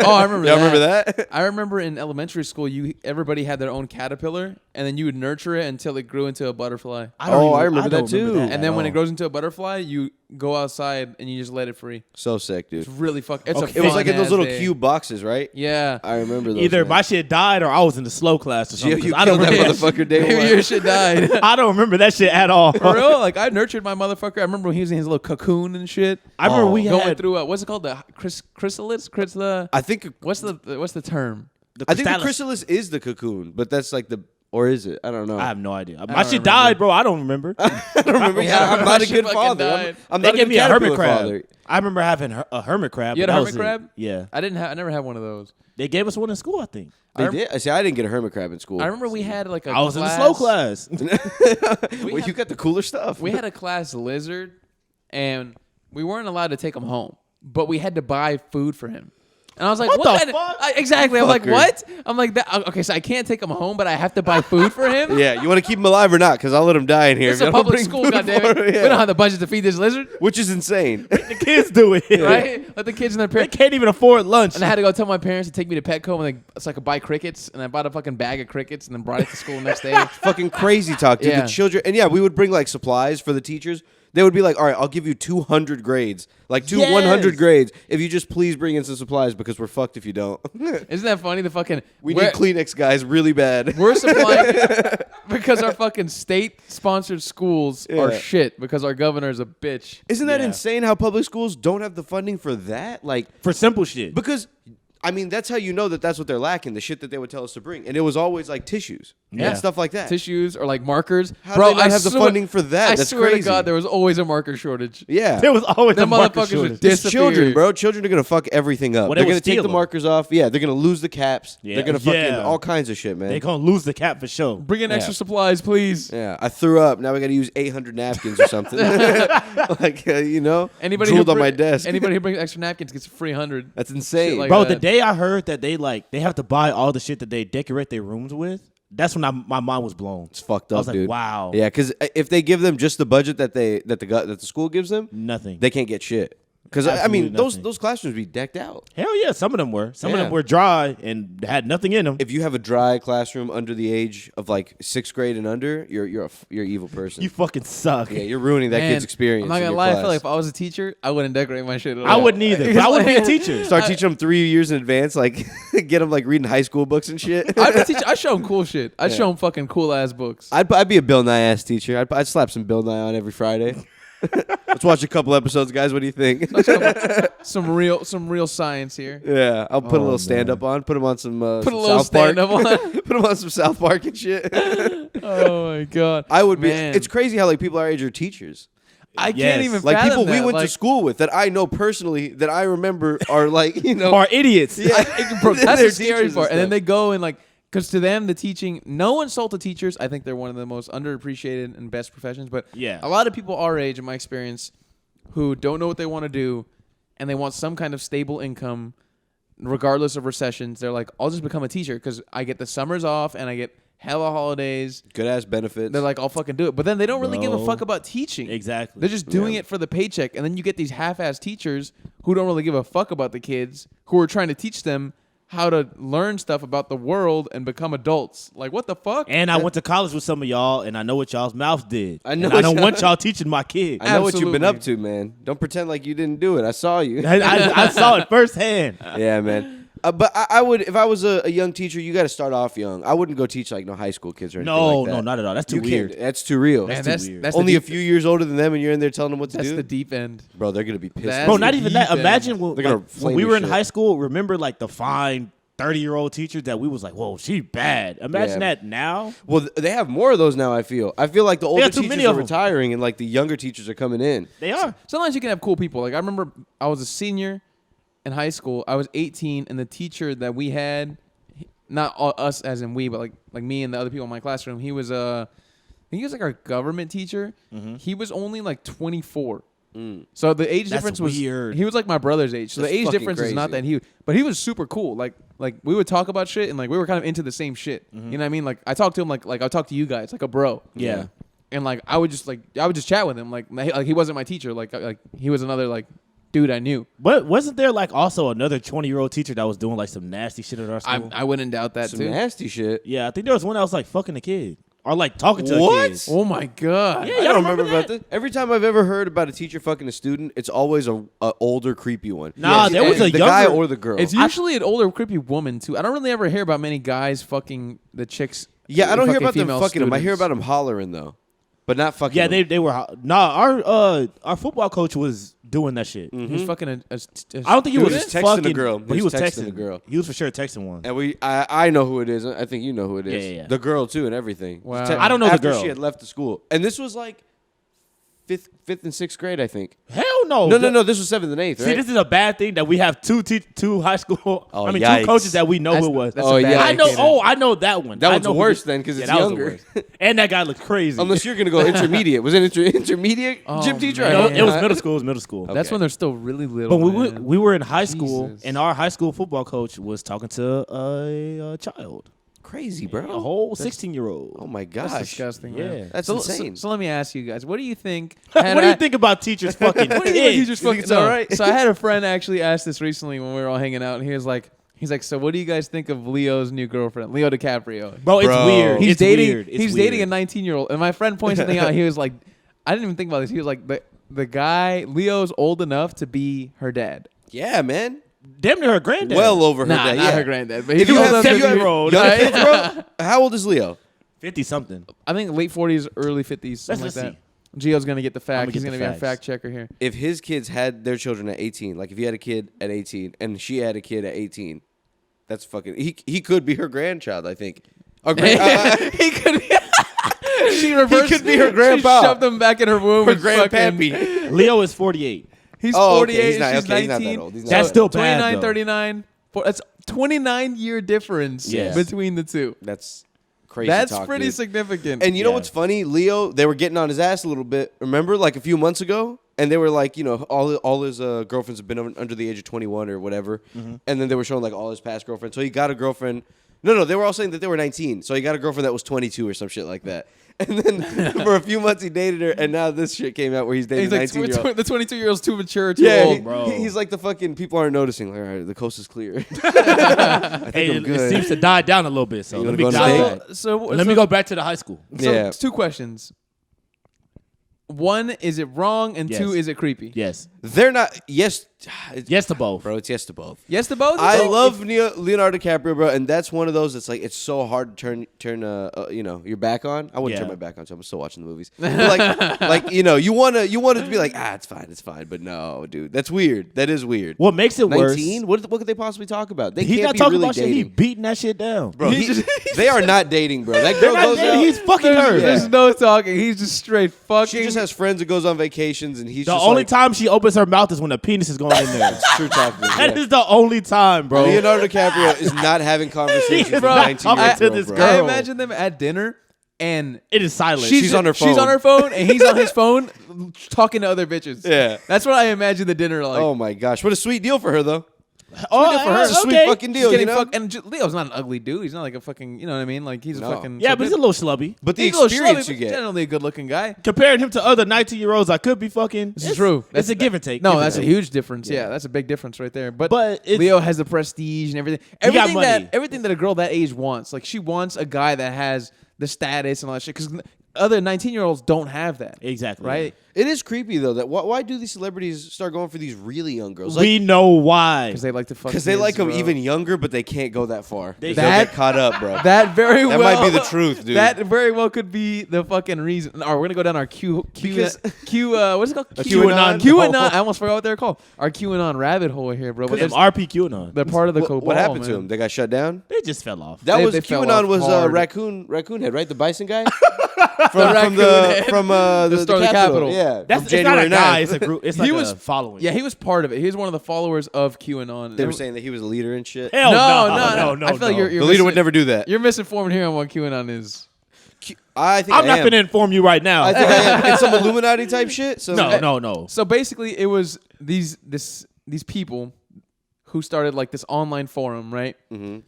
Oh, I remember. Y'all that. remember that? I remember in elementary school, everybody had their own caterpillar, and then you would nurture it until it grew into a butterfly. I remember that too. And then when it grows into a butterfly, you go outside and you just let it free. So sick, dude. It's really It's It was like in those fun-ass little day. cube boxes, right? Yeah. I remember those. Either man. my shit died or I was in the slow class or something. 'cause you I don't killed that remember. motherfucker day Maybe one. your shit died. I don't remember that shit at all. For real? Like I nurtured my motherfucker. I remember when he was in his little cocoon and shit. I remember we going had through what's it called, the chrysalis? I think What's the term? the I think the chrysalis. chrysalis is the cocoon, but that's like or is it? I don't know. I have no idea. My don't shit remember. died, bro. I don't remember. I don't remember. Yeah, I'm not a She good fucking father. died. I'm They not a gave good me a hermit caterpillar crab. father. I remember having a hermit crab. You had but a that was hermit crab? it. Yeah. I never had one of those. They gave us one in school, I think. They did. I see. I didn't get a hermit crab in school. I remember we had like a I was in the slow class. Well, you got the cooler stuff. We had a class lizard, and we weren't allowed to take him home, but we had to buy food for him. And I was like, What what the kind fuck? exactly. I'm like, Fucker. what? I'm like, okay, so I can't take him home, but I have to buy food for him? Yeah, you want to keep him alive or not? Because I'll let him die in here. It's if a y'all don't public bring school, food goddammit. for him. Yeah. We don't have the budget to feed this lizard, Which is insane. The kids do it. right? Let the kids and their They parents. can't even afford lunch. And I had to go tell my parents to take me to Petco so I could buy crickets. And I bought a fucking bag of crickets and then brought it to school the next day. Fucking crazy talk, dude. Yeah. The children, and yeah, we would bring like supplies for the teachers. They would be like, all right, I'll give you 200 grades, like two Yes. 100 grades, if you just please bring in some supplies because we're fucked if you don't. Isn't that funny? The fucking We need Kleenex, guys, really bad. We're supplying because our fucking state-sponsored schools are Yeah. shit because our governor's a bitch. Isn't that Yeah. insane how public schools don't have the funding for that? Like, For simple shit. because, I mean, that's how you know that that's what they're lacking, the shit that they would tell us to bring. And it was always like tissues Yeah. and stuff like that. Tissues or like markers. How Bro, do they not I have the swear- funding for that? I That's swear crazy. to God, there was always a marker shortage. Yeah. There was always Them a marker motherfuckers shortage. would It's children, disappear. bro. Children are gonna fuck everything up. Well, they They're would gonna take steal the them. markers off. Yeah, they're gonna lose the caps. Yeah. They're gonna fucking Yeah. all kinds of shit, man. They gonna lose the cap for sure. Bring in extra supplies, please. Yeah, I threw up. Now we got to use 800 napkins or something. Like, you know, Anybody drooled who on my desk. Anybody who brings extra napkins gets a free 100. That's insane. Shit like Bro, that. the day I heard that they have to buy all the shit that they decorate their rooms with, that's when my mind was blown. It's fucked I up, was like, dude. wow. Yeah, because if they give them just the budget that the school gives them, Nothing. they can't get shit. Because I mean, Absolutely nothing. those classrooms be decked out. Hell yeah, some of them were. Some of Yeah. them were dry and had nothing in them. If you have a dry classroom under the age of like 6th grade and under, you're an evil person. You fucking suck. Yeah, you're ruining that Man, kid's experience. I'm not in gonna your lie. I class. feel like if I was a teacher, I wouldn't decorate my shit at all. I wouldn't either. But I would be a teacher. Start teaching them 3 years in advance, like get them like reading high school books and shit. I'd show them cool shit. I'd show them fucking cool ass books. I'd be a Bill Nye ass teacher. I'd slap some Bill Nye on every Friday. Let's watch a couple episodes, guys. What do you think? Some real science here. Yeah, I'll put a Oh, little stand up on. Put them on some Put a some little South Park. stand up on. Put them on some South Park and shit. Oh my god. I would be. Man. It's crazy how like people our age are teachers. I Yes. can't even Like fathom people we that. went to Like, school with that I know personally that I remember are like Are idiots. Bro, that's They're the scary teachers part. And then stuff. they go and like, because to them, the teaching, no insult to teachers. I think they're one of the most underappreciated and best professions. But Yeah. a lot of people our age, in my experience, who don't know what they want to do and they want some kind of stable income, regardless of recessions, they're like, I'll just become a teacher because I get the summers off and I get hella holidays. good ass benefits. They're like, I'll fucking do it. But then they don't really give a No. fuck about teaching. Exactly. They're just doing Yeah. it for the paycheck. And then you get these half-ass teachers who don't really give a fuck about the kids, who are trying to teach them how to learn stuff about the world and become adults. Like, what the fuck? And I went to college with some of y'all, and I know what y'all's mouths did. I know And I what don't y'all- want y'all teaching my kids. I know what you've been up Absolutely. to, man. Don't pretend like you didn't do it. I saw you. I saw it firsthand. Yeah, man. But I would, if I was a young teacher, you got to start off young. I wouldn't go teach like no high school kids or anything No, like that. no, not at all. That's too You weird. can't. That's too real. Man, too that's weird. that's Only the a few years older than them, and you're in there telling them what to That's do. the deep end. Bro, they're gonna be pissed. That's Bro, the not even that. deep end. Imagine when, They're gonna like, when flame we your were in shit. high school, remember like the fine 30-year-old teachers that we was like, whoa, she bad. Imagine Yeah. that now. Well, they have more of those now. I feel like the older got too teachers many are of 'em. retiring, and like the younger teachers are coming in. They are. Sometimes you can have cool people. Like, I remember I was a senior in high school. I was 18, and the teacher that we had, not us as in we, but like me and the other people in my classroom, he was I think he was like our government teacher. He was only like 24. So the age That's difference was weird. He was like my brother's age. So That's the age fucking difference is not crazy. that huge. But he was super cool. Like we would talk about shit and like we were kind of into the same shit. You know what I mean? Like I talked to him like I talk to you guys like a bro. Yeah. And like I would just chat with him like he wasn't my teacher like he was another like dude I knew. But wasn't there like also another 20-year-old teacher that was doing like some nasty shit at our school? I wouldn't doubt that Some too. nasty shit. Yeah, I think there was one that was like fucking a kid or like talking to What? a kid. Oh my god. Yeah, I y'all don't remember remember about this. Every time I've ever heard about a teacher fucking a student, it's always a older, creepy one. Nah, Yes, there was and a the guy younger. or the girl. It's usually an older creepy woman too. I don't really ever hear about many guys fucking the chicks. Yeah, I don't hear about them female fucking them. I hear students. about them hollering though, but not fucking. Yeah, them. they were. Nah, our football coach was doing that shit. He was fucking a I don't think he was was just texting fucking a girl. but he was texting a girl. He was for sure texting one. And I know who it is. I think you know who it is. Yeah. The girl too, and everything. Wow. Te- I don't know the after girl. she had left the school, and this was like fifth and sixth grade, I think. Hell no. No. This was 7th and 8th. See, right? this is a bad thing that we have two high school. Oh, two yikes. coaches that we know who it was. That's a bad yeah. I know. indicator. Oh, I know that one. That I one's know who worse this- then because it's that was the younger. worst. And that guy looked crazy. Unless you're gonna go intermediate. Was it intermediate Oh, gym teacher? man. I No, don't it was know. middle school. It was middle school. That's Okay. when they're still really little. But we were in high school, Jesus. and our high school football coach was talking to a child, Crazy, bro. a whole 16-year-old. Oh my That's gosh. disgusting. Yeah. Man. That's so, insane. So let me ask you guys, what do you think? What do you think about teachers fucking What do you think kids? teachers You think fucking it's all right? So I had a friend actually ask this recently when we were all hanging out, and he was like, so what do you guys think of Leo's new girlfriend, Leo DiCaprio? Bro, it's Bro. weird. He's It's dating. weird. It's He's weird. dating a 19-year-old, and my friend pointed something out. He was like, I didn't even think about this. He was like, the guy Leo's old enough to be her dad. Yeah, man. Damn near her granddad. Well over her Nah, dad. not Yeah. her granddad. But If he's you old have enough to be- 7-year-old, young right? kids, bro. How old is Leo? 50-something. I think late 40s, early 50s, something Let's like that. see. Gio's gonna get the fact. I'ma He's get gonna the be our facts. fact checker here. If his kids had their children at 18, like if he had a kid at 18 and she had a kid at 18, that's fucking. He could be her grandchild. I think. Or He could. She reversed. could be her grandpa. She shoved him back in her womb. her and fucking- grandpappy. Leo is 48. He's Oh, okay, 48. he's not- she's okay, he's 19. not that old. He's not That's that still old. bad, 29, though. 39. That's 29-year difference Yes. between the two. That's crazy. That's talk, pretty dude. significant. And you know Yeah. what's funny? Leo, they were getting on his ass a little bit. Remember, like a few months ago, and they were like, you know, all his girlfriends have been under the age of 21 or whatever. And then they were showing like all his past girlfriends. So he got a girlfriend. No, they were all saying that they were 19. So he got a girlfriend that was 22 or some shit like that. And then for a few months he dated her, and now this shit came out where he's dating he's a like, 19-year-old. the 22-year-old's too mature, too Yeah, old. bro. he's like the fucking people aren't noticing. Like, all right, the coast is clear. Hey, I'm it good. seems to die down a little bit. So You let wanna me go on a dive date? back. So Let me go back to the high school. So Yeah. it's two questions. One, is it wrong? And Yes. two, is it creepy? Yes. They're not. Yes, it's, Yes to both. bro. It's yes to both. Yes to both? I So love Leonardo DiCaprio, bro, and that's one of those that's like it's so hard to turn you know, your back on. I wouldn't Yeah. turn my back on, so I'm still watching the movies. But like you know, you want to be like, it's fine, but no, dude, that's weird. That is weird. What makes it worse? 19? What could they possibly talk about? They He's can't not be talking really about shit. He dating, beating that shit down. bro. They are not dating, bro. That girl They're not goes dating, out. he's fucking there's, her. there's no talking. He's just straight fucking. She just has friends that goes on vacations, and he's The just only like, time she opens her mouth is when the penis is going in there. It's true talking. That Yeah. is the only time, bro. Leonardo DiCaprio is not having conversations with Bro, a 19-year-old to girl, this bro. girl. I imagine them at dinner and It is silent. She's on her phone. She's on her phone and he's on his phone talking to other bitches. Yeah. That's what I imagine the dinner like. Oh my gosh, what a sweet deal for her though. oh, for her. It's a sweet okay. fucking He's deal, getting you know. fucked, and Leo's not an ugly dude. He's not like a fucking, you know what I mean? Like he's No. a fucking. Yeah, but he's a little schlubby. But the he's a little experience schlubby, you but get. generally a good-looking guy. Comparing him to other 19-year-olds I could be fucking. This is true. It's a give and take. No, Give and that's a take. huge difference. Yeah, that's a big difference right there. But it's- Leo has the prestige and everything. He got Everything money. that a girl that age wants. Like she wants a guy that has the status and all that shit. Because other 19-year-olds don't have that. Exactly. Right? It is creepy though. That why do these celebrities start going for these really young girls? We know why. Because they like to fuck. Because they kids, like them bro. even younger, but they can't go that far. They'll That- get caught up, bro. That very That well might be the truth, dude. That very well could be the fucking reason. All right, we're gonna go down our Because- what's it called? QAnon? QAnon. I almost forgot what they're called. Our QAnon rabbit hole here, bro. But Them there's- RPQing on. they're part of the cabal. What happened to man. them? They got shut down. They just fell off. That They- was they fell QAnon off was hard. raccoon head, right? The bison guy raccoon head. from The start of the Capitol. Yeah, That's from it's not a January guy. 9th. It's a group. It's He like was a following. Yeah, he was part of it. He was one of the followers of QAnon. They were saying that he was a leader and shit. Hell no. no. I feel like you're The leader would never do that. You're misinformed here on what QAnon is. I think I'm I not am. going to inform you right now. I think I am. It's some Illuminati type shit. So No. So basically, it was these people who started like this online forum, right? Mhm.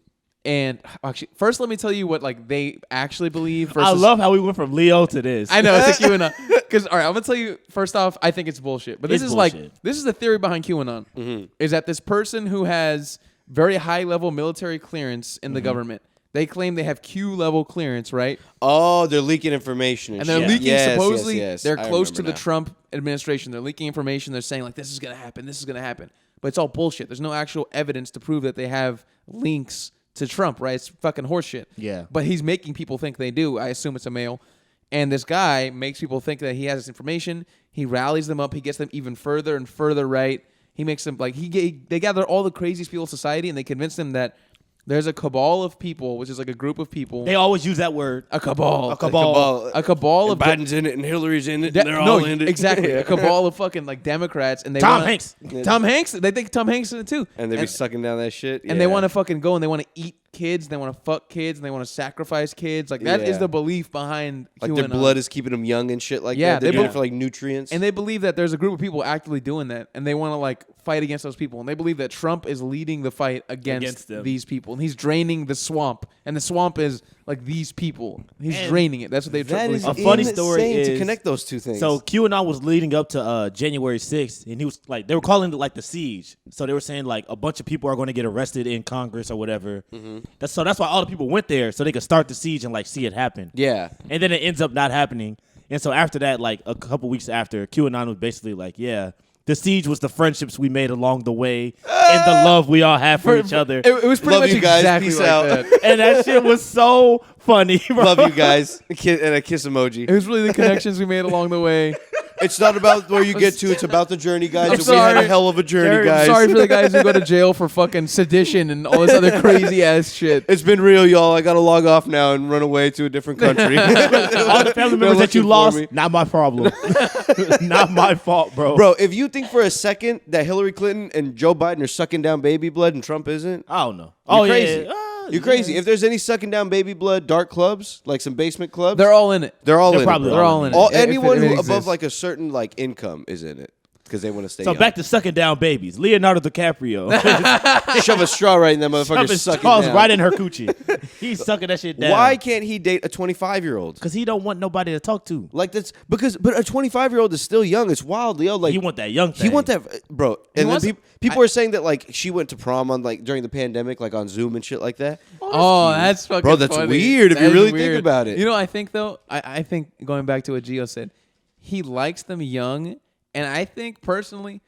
And actually, first, let me tell you what like they actually believe. I Versus, love how we went from Leo to this. I know it's a QAnon. Because all right, I'm gonna tell you first off, I think it's bullshit. But this It's is like bullshit. this is the theory behind QAnon. Is that this person who has very high level military clearance in the government? They claim they have Q level clearance, right? Oh, they're leaking information and, And they're shit. leaking Yes, supposedly yes. they're I close to remember the now. Trump administration. They're leaking information. They're saying like this is gonna happen, this is gonna happen. But it's all bullshit. There's no actual evidence to prove that they have links to Trump, right? It's fucking horseshit. Yeah. But he's making people think they do. I assume it's a male. And this guy makes people think that he has this information. He rallies them up. He gets them even further and further right. He makes them like they gather all the craziest people in society and they convince them that There's a cabal of people, which is like a group of people. They always use that word. A cabal. A cabal. A cabal of Biden's in it and Hillary's in it. And they're all in it. Exactly. A cabal of fucking like Democrats, and they Tom Hanks. Tom Hanks. They think Tom Hanks is in it too. And they be sucking down that shit. And they want to fucking go and they want to eat kids. They want to fuck kids. And they want to sacrifice kids. Like that is the belief behind like QAnon. their blood is keeping them young and shit like Yeah, that. They're they doing be- it for like nutrients. And they believe that there's a group of people actively doing that, and they want to like fight against those people. And they believe that Trump is leading the fight against them. these people, and he's draining the swamp. And the swamp is like these people. He's And draining it. That's what they that believe. is A funny story insane to is- connect those two things. So QAnon was leading up to January 6th, and he was like, they were calling it like the siege. So they were saying like a bunch of people are going to get arrested in Congress or whatever. That's why all the people went there so they could start the siege and like see it happen. yeah. And then it ends up not happening. And so after that, like a couple weeks after, QAnon was basically like, yeah, the siege was the friendships we made along the way and the love we all have for each other. It was pretty Love much you guys. exactly Peace like out. that. And that shit was so funny, bro. Love you guys. And a kiss emoji. It was really the connections we made along the way. It's not about where you get to. It's about the journey, guys. I'm And we had a sorry. hell of a journey, I'm guys. sorry for the guys who go to jail for fucking sedition and all this other crazy ass shit. It's been real, y'all. I got to log off now and run away to a different country. All the family members that you looking for lost, me. not my problem. Not my fault, bro. Bro, if you think for a second that Hillary Clinton and Joe Biden are sucking down baby blood and Trump isn't, I don't know. you're Oh, crazy. yeah. You're crazy. If there's any sucking down baby blood dark clubs, like some basement clubs, They're all in it. they're all They're in probably it. They're all in it. All, If anyone it who exists. above like a certain like income is in it because they want to stay So young. back to sucking down babies. Leonardo DiCaprio. Shove a straw right in that motherfucker. Shove his Sucking straws down. right in her coochie. He's sucking that shit down. Why can't he date a 25-year-old? Because he don't want nobody to talk to. Like that's because, but a 25-year-old is still young. It's wild, Leo. Like He want that young thing. He want that, bro. And then wants- people are saying that like she went to prom on like during the pandemic, like on Zoom and shit like that. Oh, that's fucking Bro, that's funny. weird if That you is really think weird. about it. You know, I think though, I think going back to what Gio said, he likes them young, and I think personally,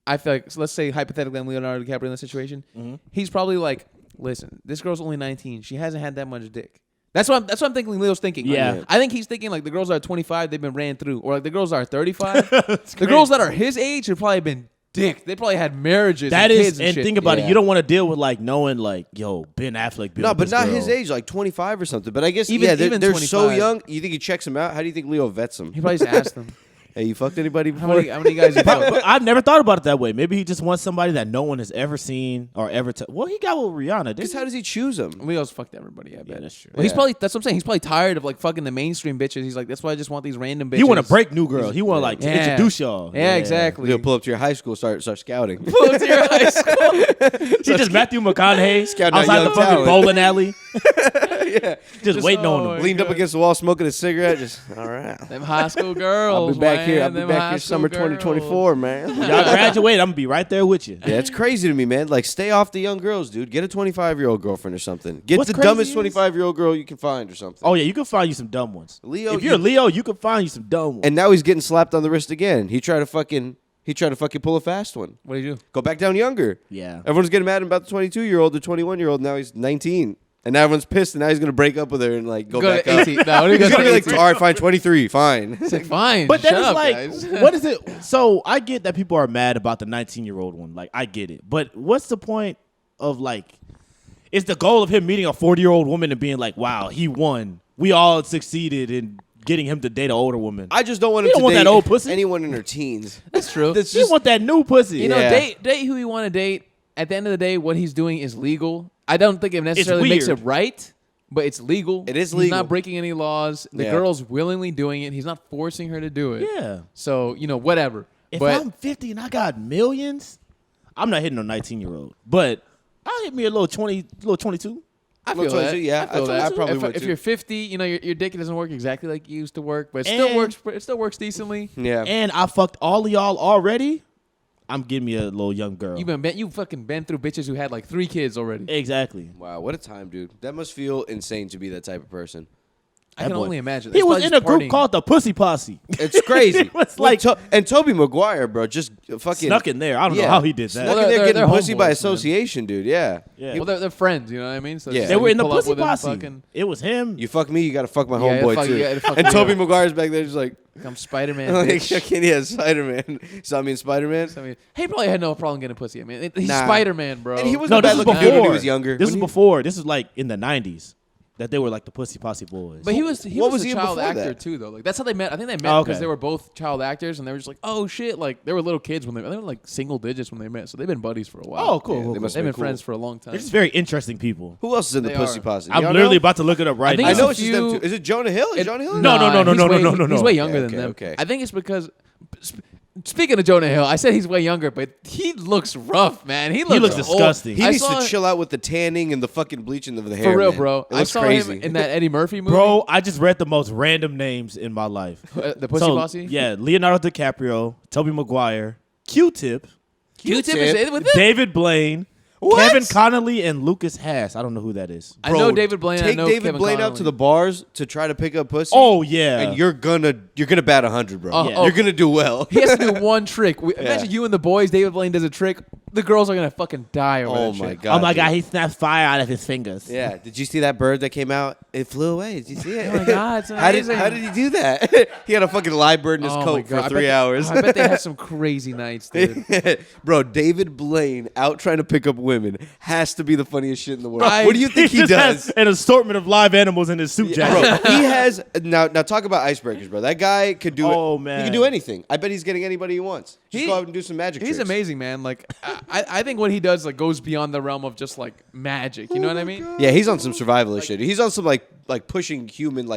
I feel like, so let's say hypothetically I'm Leonardo DiCaprio in this situation, he's probably like, listen, this girl's only 19, she hasn't had that much dick. That's what I'm thinking. Leo's thinking. Yeah. Like, I think he's thinking like the girls that are 25, they've been ran through, or like the girls that are 35, the girls that are his age have probably been dick. They probably had marriages. That and is, kids and shit. think about it. Yeah. You don't want to deal with like knowing like, yo, Ben Affleck. Been No, with but this not girl. his age, like 25 or something. But I guess Even- yeah, they're, even they're so 25. young. You think he checks them out? How do you think Leo vets them? He probably just asked them. Hey, you fucked anybody How before? many guys you fucked? But I've never thought about it that way. Maybe he just wants somebody that no one has ever seen or ever. Well, he got with Rihanna. Because Didn't how does he choose them? Leo's fucked everybody, I bet. that's true. Well, he's Yeah. probably, that's what I'm saying. He's probably tired of like fucking the mainstream bitches. He's like, that's why I just want these random bitches. he want to break new girls. He want to like to Yeah. introduce y'all. Yeah, exactly. Leo, pull up to your high school, start scouting. Pull up to your high school. He just Matthew McConaughey Scouting out outside young the fucking talent. bowling alley. Yeah, Just waiting on him. leaned up against the wall, smoking a cigarette. Just all right. Them high school girls. I'll be back man. here. I'll be Them back high here school summer girls. 2024, man. Y'all graduate, I'm gonna be right there with you. Yeah, it's crazy to me, man. Like, stay off the young girls, dude. Get a 25-year-old girlfriend or something. Get What's the crazy dumbest is- 25-year-old girl you can find or something. Oh yeah, you can find you some dumb ones. Leo, if you're Leo, you can find you some dumb ones. and now he's getting slapped on the wrist again. He tried to fucking pull a fast one. What do you do? Go back down younger. Yeah. Everyone's getting mad about the 22-year-old, the 21-year-old. Now he's 19. And now everyone's pissed, and now he's going to break up with her and, like, go back to up. 18. No, what do you He's go going to to be like, 18? all right, fine, 23, fine. It's like, fine. But shut then it's up, like, guys. what is it? So I get that people are mad about the 19-year-old one. Like, I get it. But what's the point of, like, is the goal of him meeting a 40-year-old woman and being like, wow, he won. We all succeeded in getting him to date an older woman. I just don't want him You don't to want date that old pussy. anyone in her teens. That's true. That's You just, want that new pussy. You know, Yeah. date who you want to date. At the end of the day, what he's doing is legal. I don't think it necessarily makes it weird. right, but it's legal. It is He's legal. not breaking any laws. The Yeah. girl's willingly doing it. He's not forcing her to do it. Yeah. So, whatever. If but I'm 50 and I got millions, I'm not hitting a 19-year-old. But I'll hit me a little 22. I Well, feel that. 22, yeah, I feel I that. probably if, would if too. you're 50, your dick doesn't work exactly like it used to work, but it still And- works. It still works decently. yeah. And I fucked all of y'all already. I'm getting me a little young girl. You fucking been through bitches who had like 3 kids already. Exactly. Wow, what a time, dude. That must feel insane to be that type of person. I can only imagine. He It's was probably in a just group partying. called the Pussy Posse. It's crazy. It was like and Tobey Maguire, bro, just fucking snuck in there. I don't know Yeah. how he did that. Snuck Well, in there they're getting pussy homeboys, by man. association, dude. Yeah. Yeah. Well, they're friends, you know what I mean? So Yeah. it's They like were you in the pull up Pussy with him, Posse. fucking It was him. You fuck me, you gotta fuck my Yeah, homeboy fuck- too. you gotta fuck And me Tobey up. Maguire's back there just like, become Spider-Man. like bitch. yeah, Spider-Man. Saw me in Spider-Man. I mean, he probably had no problem getting pussy. I mean, he's Nah. Spider-Man, bro. And he was No, a this bad was looking before. dude when he was younger. This was When he- before. This was like in the 90s that they were like the Pussy Posse boys. But he was What was a he in child before actor that? too, though. Like that's how they met. I think they met Oh, because okay. they were both child actors, and they were just like, oh shit, like they were little kids when they were like single digits when they met. So they've been buddies for a while. Oh, cool. Yeah, cool, they cool. must They've been cool. friends for a long time. They're just very interesting people. Who else is in the They Pussy are. Posse? I'm Y'all literally know? about to look it up right think now. I it's know a it's just them few- two. Is it Jonah Hill? Is It- Jonah Hill? No, no, no, no, he's no, way- no, no, He's no. way younger Okay, than them. okay. I think it's because. Speaking of Jonah Hill, I said he's way younger, but he looks rough, man. He looks old. disgusting. He I needs saw to it- chill out with the tanning and the fucking bleaching of the hair. For real, man. bro. It I looks saw crazy. him in that Eddie Murphy movie. Bro, I just read the most random names in my life. The Pussy Posse? Yeah, Leonardo DiCaprio, Tobey Maguire, Q-Tip, Q-Tip is in with it? David Blaine, What? Kevin Connolly, and Lucas Haas. I don't know who that is. I know David Blaine. Take I know David Kevin Blaine out Connolly. to the bars to try to pick up pussy. Oh yeah, and you're gonna bat 100, bro. Oh, You're gonna do well. He has to do one trick. Imagine you and the boys. David Blaine does a trick. The girls are gonna fucking die over Oh that my shit. god. oh my dude. god, he snapped fire out of his fingers. Yeah. Did you see that bird that came out? It flew away. Did you see it? Oh my god, it's How did amazing. he do that? He had a fucking live bird in his Oh my coat God. for 3 hours. I bet they had some crazy nights, dude. Bro, David Blaine out trying to pick up women has to be the funniest shit in the world. I- What do you think he just does? has an assortment of live animals in his suit jacket. Bro, he has now talk about icebreakers, bro. That guy could do Oh, it. man. He can do anything. I bet he's getting anybody he wants. Just go out and do some magic He's tricks. amazing, man. Like I think what he does like goes beyond the realm of just like magic. You know what I mean? Yeah, he's on some survivalist shit. He's on some like pushing human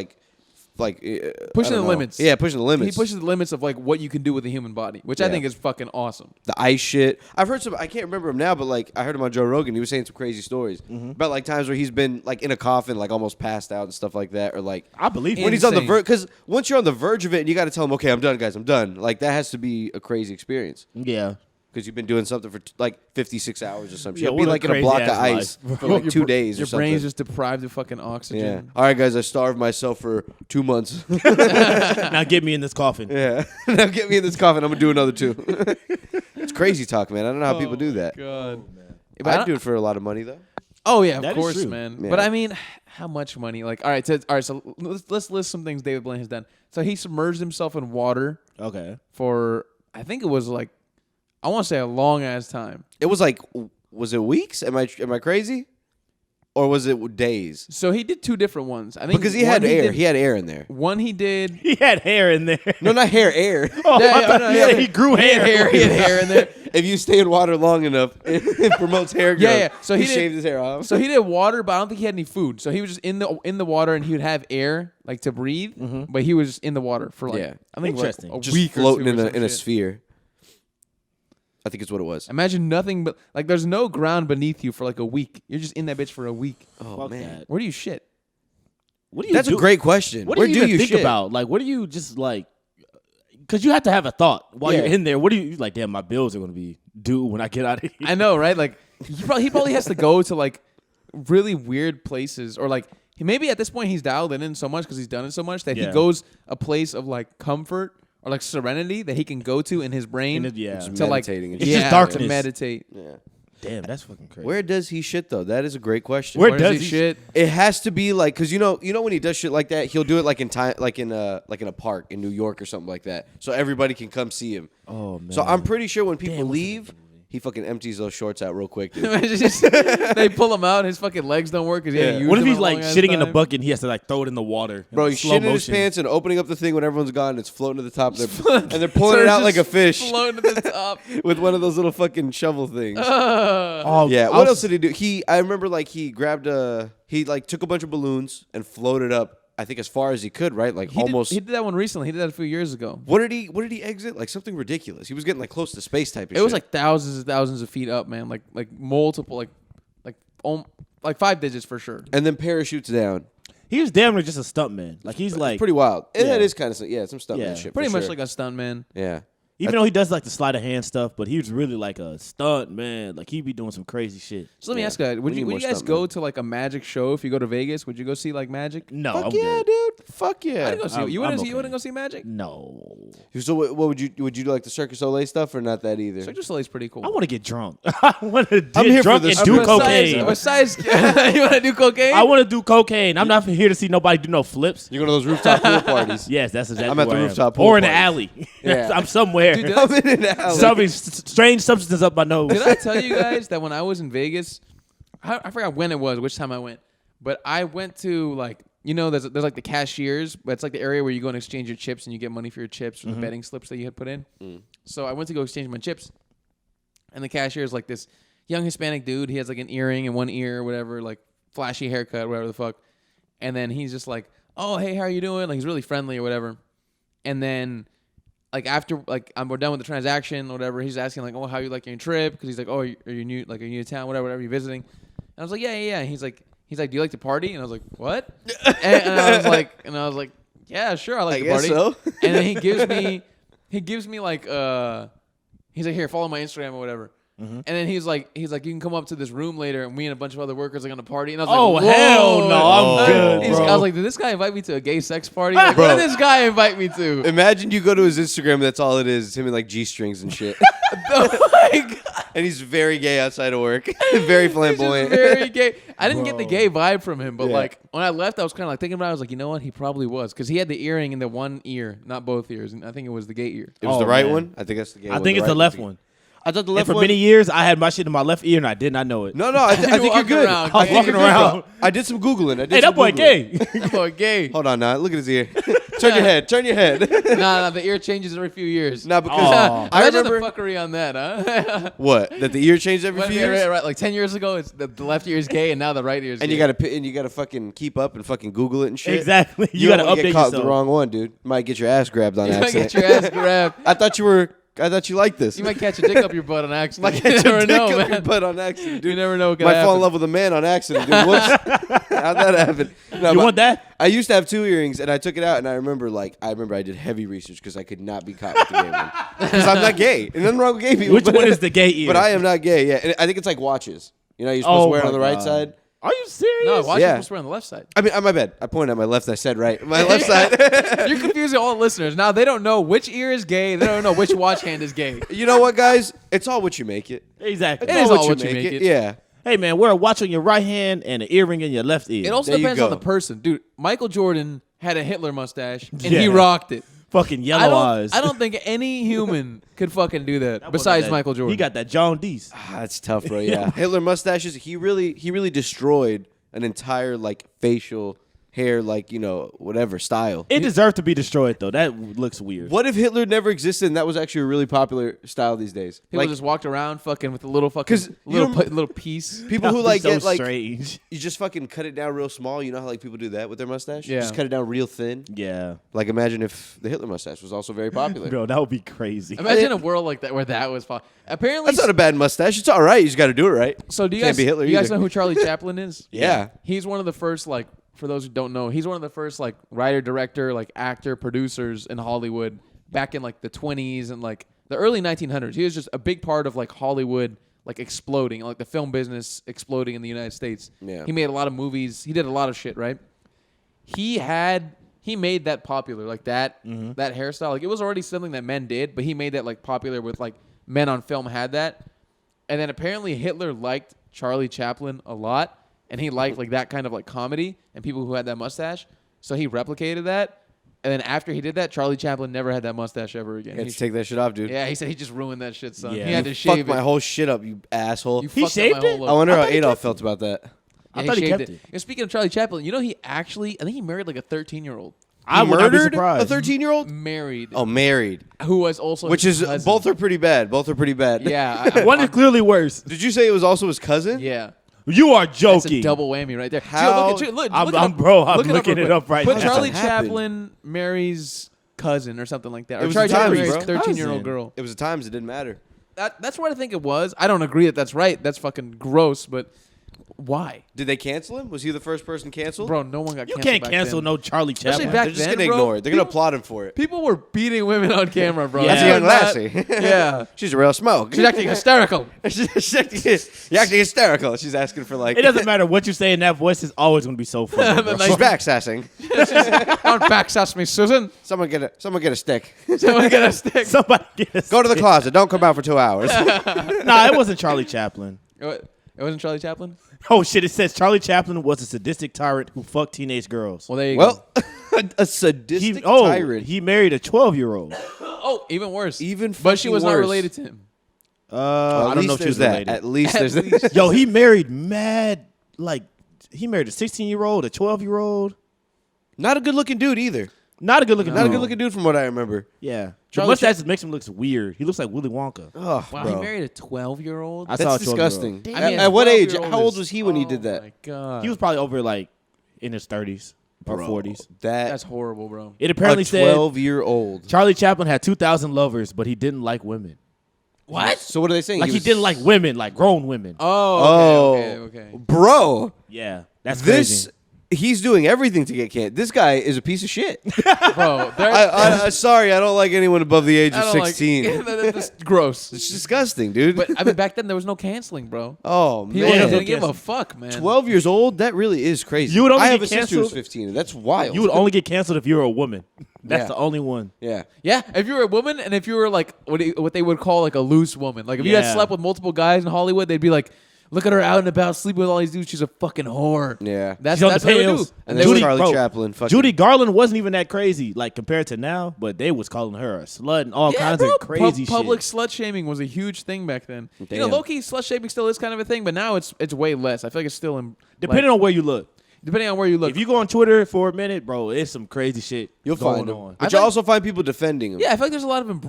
Pushing the limits. Yeah, pushing the limits. He pushes the limits of like what you can do with the human body, which I Yeah. think is fucking awesome. the ice shit. I've heard some. I can't remember him now, but like I heard him on Joe Rogan. He was saying some crazy stories about like times where he's been like in a coffin, like almost passed out and stuff like that, or like I believe when it. he's on the Insane. verge. Because once you're on the verge of it, and you got to tell him, okay, I'm done, guys, I'm done. Like that has to be a crazy experience Yeah. because you've been doing something for like 56 hours or something. Yeah, You'll be what a like in a block of crazy-ass ice life. for like Your 2 br- days or Your something. brain's just deprived of fucking oxygen. Yeah. All right, guys, I starved myself for 2 months. Now get me in this coffin. Yeah. Now get me in this coffin. I'm gonna do another 2. It's crazy talk, man. I don't know how people do that. God. I'd do it for a lot of money though. Oh yeah, of That is course, true. man. Yeah. But I mean, how much money? Like, all right, so let's list some things David Blaine has done. So he submerged himself in water Okay. for I think it was like I want to say a long ass time. It was like, was it weeks? Am I crazy? Or was it days? So he did 2 different ones. I think Because he one had air. did- He had air in there. One he did. He had hair in there. No, not hair, air. Oh, Yeah, I thought no, yeah, he grew He had hair. He had hair in there. If you stay in water long enough, it promotes hair growth. Yeah. So he did- shaved his hair off. So he did water, but I don't think he had any food. So he was just in the water, and he would have air like to breathe, but he was just in the water for like Yeah. I think like Interesting. a just week floating or two in or a some shit. sphere. I think it's what it was. Imagine nothing but like there's no ground beneath you for like a week. You're just in that bitch for a week. Oh Fuck man, that. Where do you shit? What do you that's do? a great question. What Where do you even you think shit? about? Like, what do you just like? Because you have to have a thought while Yeah. you're in there. What do you like? Damn, my bills are going to be due when I get out of here. I know, right? Like he probably has to go to like really weird places, or like maybe at this point he's dialed it in so much because he's done it so much that he Yeah. goes a place of like comfort or like serenity that he can go to in his brain Yeah. Just to like meditating and It's shit. just darkness. to meditate. Yeah. Damn, that's fucking crazy. Where does he shit though? That is a great question. Where Where does he he shit? It has to be like, cause you know when he does shit like that, he'll do it like in time, like in a park in New York or something like that, so everybody can come see him. Oh man. So I'm pretty sure when people Damn, what's the leave, he fucking empties those shorts out real quick, dude. They pull him out, his fucking legs don't work because he hadn't used What if them he's in a like long-ass shitting in the time. bucket and he has to like throw it in the water? Bro, in he's slow shitting in his motion. pants and opening up the thing when everyone's gone. It's floating to the top, and they're pulling it out like a fish floating to the top. with one of those little fucking shovel things. Oh Yeah. I What was- else did he do? I remember like he grabbed he like took a bunch of balloons and floated up. I think as far as he could, right? Like almost. He did that one recently. He did that a few years ago. What did he exit? Like something ridiculous. He was getting like close to space type of It was shit. like thousands and thousands of feet up, man. Like multiple, like 5 digits for sure. and then parachutes down. He was damn near just a stuntman. Like he's like Pretty wild. And Yeah. that is kind of some stuff Yeah. shit. Pretty for much sure. like a stuntman. Yeah. Even though he does like the sleight of hand stuff, but he was really like a stunt man. Like he be doing some crazy shit. So let me ask you, would you guys go to like a magic show if you go to Vegas? Would you go see like magic? No, Fuck I'm yeah, good. dude. Fuck yeah. I'd go see. You wouldn't go see magic? No, So what would you do? Like the Cirque du Soleil stuff or not that either? Cirque du Soleil's pretty cool. I want to get drunk. I want to I'm get here for drunk this. and do Besides- cocaine. Besides, you want to do cocaine? I want to do cocaine. I'm not here to see nobody do no flips. You go to those rooftop pool parties. Yes, that's exactly I'm at the where I am. rooftop pool or in the parties. alley. Yeah. I'm somewhere. Dude, I'm in an alley. Something strange substance up my nose. Did I tell you guys that when I was in Vegas, I forgot when it was, which time I went, but I went to like, there's like the cashiers, but it's like the area where you go and exchange your chips and you get money for your chips from the betting slips that you had put in. So I went to go exchange my chips, and the cashier is like this young Hispanic dude. He has like an earring in one ear or whatever, like flashy haircut, whatever the fuck. And then he's just like, "Oh, hey, how are you doing?" Like he's really friendly or whatever. And then like after like we're done with the transaction or whatever, he's asking like, "Oh, how you like your trip?" Because he's like, "Oh, are you new? Like, are you new to town? Whatever you visiting?" And I was like, "Yeah." And he's like, "Do you like to party?" And I was like, "What?" and I was like, "Yeah, sure, I like to party." So. And then he gives me like he's like, "Here, follow my Instagram or whatever." And then he's like, "You can come up to this room later, and me and a bunch of other workers are gonna party." And I was Oh, like, hell "Whoa." no, I'm good, I bro. was like, "Did this guy invite me to a gay sex party? Like, what did this guy invite me to?" Imagine you go to his Instagram. That's all it is. It's him in like G-strings and shit. Oh my God. And he's very gay outside of work. Very He's flamboyant. just very gay. I didn't get the gay vibe from him, but Yeah. like when I left, I was kind of like thinking about it. I was like, you know what? He probably was, because he had the earring in the one ear, not both ears. And I think it was the gay ear. It was Oh, the right man. one. I think that's the gay I one. think it's the right left one's one. I thought the And left for one. many years, I had my shit in my left ear and I did not know it. No, I think you're Walking good. around. I was walking around. I did some Googling. Hey, that boy gay. That boy gay. Hold on now. Look at his ear. Turn your head. Turn your head. Nah, the ear changes every few years. Nah, because Oh. I Imagine remember the fuckery on that, huh? what that the ear changed every Right, few years. right. Like 10 years ago, it's the left ear is gay, and now the right ear is And gay. you gotta fucking keep up and fucking Google it and shit. Exactly. You don't got to wanna update get caught with yourself. the wrong one, dude. Might get your ass grabbed on You might accident. get your ass grabbed. I thought you liked this. You might catch a dick up your butt on accident. Might You catch never a dick know, up man. your butt on accident, dude. You never know what can Might happen. fall in love with a man on accident, dude. Whoops. How'd that happen? No, You but want that? I used to have 2 earrings, and I took it out, and I remember I did heavy research because I could not be caught with the gay one. Because I'm not gay. And nothing wrong with gay people. Which but- one is the gay ear? But I am not gay, yeah. And I think it's like watches. You know, you're supposed to wear it on the right side. Are you serious? No, watch Yeah. it swear on the left side. I mean, my bad. I pointed at my left. I said right. My left side. You're confusing all the listeners. Now they don't know which ear is gay. They don't know which watch hand is gay. You know what, guys? It's all what you make it. Exactly. It is all what you make it. Yeah. Hey, man, wear a watch on your right hand and an earring in your left ear. It also There you depends on go. the person. Dude, Michael Jordan had a Hitler mustache, and Yeah. he rocked it. Fucking yellow eyes. I don't think any human could fucking do that, That boy besides got that- Michael Jordan. He got that John Deese. That's tough, bro. Yeah. Hitler mustaches. He really destroyed an entire like facial hair, like, whatever style. It deserved to be destroyed, though. That looks weird. What if Hitler never existed and that was actually a really popular style these days? People Like just walked around fucking with a little 'Cause fucking you don't- little piece. people who That like was get so like strange. you just fucking cut it down real small. You know how like people do that with their mustache? Yeah. Just cut it down real thin. Yeah. Like imagine if the Hitler mustache was also very popular. Bro, that would be crazy. Imagine a world like that where that was fun. Apparently, That's not a bad mustache. It's all right. You just got to do it right. so do you Can't guys? be Hitler you guys either. know who Charlie Chaplin is? Yeah. He's one of the first, like, for those who don't know, he's one of the first, like, writer, director, like, actor, producers in Hollywood back in, like, the 20s and, like, the early 1900s. He was just a big part of, like, Hollywood, like, exploding, like, the film business exploding in the United States. Yeah. He made a lot of movies. He did a lot of shit, right? He made that popular, like, that hairstyle. Like, it was already something that men did, but he made that, like, popular with, like, men on film had that. And then apparently Hitler liked Charlie Chaplin a lot. And he liked like that kind of like comedy and people who had that mustache. So he replicated that. And then after he did that, Charlie Chaplin never had that mustache ever again. You had to take that shit off, dude. Yeah, he said he just ruined that shit, son. Yeah. He had to You shave fucked my it. whole shit up, you asshole. You He fucked up shaved my it? whole I look. wonder I how thought he Adolf kept felt about that. I Yeah, thought he shaved kept it. And speaking of Charlie Chaplin, you know he actually, I think he married like a 13-year-old. I would not be murdered surprised. a 13-year-old? Married. Oh, married. Who was also Which his is cousin. both are pretty bad. Both are pretty bad. Yeah. One is clearly worse. Did you say it was also his cousin? Yeah. You are That's joking. a double whammy right there. How- Look, look I'm it up. looking real it up right Put now. Charlie That's what happened. Chaplin marries cousin or something like that. It Or was Charlie the times, Chaplin marries bro. 13-year-old Cousin. girl. It was the times. It didn't matter. That's what I think it was. I don't agree that that's right. That's fucking gross. But Why? Did they cancel him? Was he the first person canceled? Bro, no one got You canceled can't back cancel then. no Charlie Especially Chaplin. back They're just then, gonna bro, ignore it. They're gonna people- applaud him for it. People were beating women on camera, bro. Yeah. That's a young That- lassie. Yeah. She's a real smoke. She's acting hysterical. You're acting hysterical. She's asking for like. It doesn't matter what you say in that voice; it's always going to be so funny. bro. She's back sassing. Don't backsass me, Susan. Someone get a stick. Someone get a stick. Somebody get us. Go to the closet. Don't come out for 2 hours. Nah, it wasn't Charlie Chaplin. It wasn't Charlie Chaplin? Oh shit! It says Charlie Chaplin was a sadistic tyrant who fucked teenage girls. Well, there you go. Well, a sadistic tyrant. He married a 12-year-old. Oh, even worse. Even But she was fucking not worse. related to him. I don't know if she was related. At least there's that. Yo, he married he married a 16-year-old, a 12-year-old. Not a good looking dude either. Not a good looking. Not a good looking dude from what I remember. Yeah, Charlie the mustache makes him look weird. He looks like Willy Wonka. Oh, Wow, bro. he married a 12-year-old? I saw That's a 12-year-old. disgusting. Damn, At, yeah, at what age? 12-year-old How old is- was he when he did that? Oh, my God. He was probably over like in his 30s or Bro, 40s. That's horrible, bro. It apparently a said 12-year-old. Charlie Chaplin had 2,000 lovers, but he didn't like women. What? So what are they saying? Like he was- didn't like women, like grown women. Oh, okay. Bro. Yeah, that's This crazy. he's doing everything to get canned. This guy is a piece of shit. Bro, Sorry, I don't like anyone above the age of I don't 16. that's gross. It's disgusting, dude. But I mean, back then there was no canceling, bro. oh People man, didn't give a fuck, man. 12 years old. That really is crazy. You would only I have get a sister who's canceled- 15. And that's wild. You would only get canceled if you were a woman. That's Yeah. the only one. yeah. Yeah, if you were a woman and if you were like what they would call like a loose woman, like if you had Yeah. slept with multiple guys in Hollywood, they'd be like, "Look at her out and about, sleeping with all these dudes. She's a fucking whore." Yeah. That's She's on what the they would do. pills. And they then would, Charlie Chaplin. Fucking, Judy Garland wasn't even that crazy, like compared to now, but they was calling her a slut and all kinds bro, of crazy public shit. slut shaming was a huge thing back then. You Damn. know, low key slut shaming still is kind of a thing, but now it's way less. I feel like it's still in Depending on where you look. depending on where you look. If you go on Twitter for a minute, bro, it's some crazy shit You'll going find him. on. But you also find people defending him. yeah, I feel like there's a lot of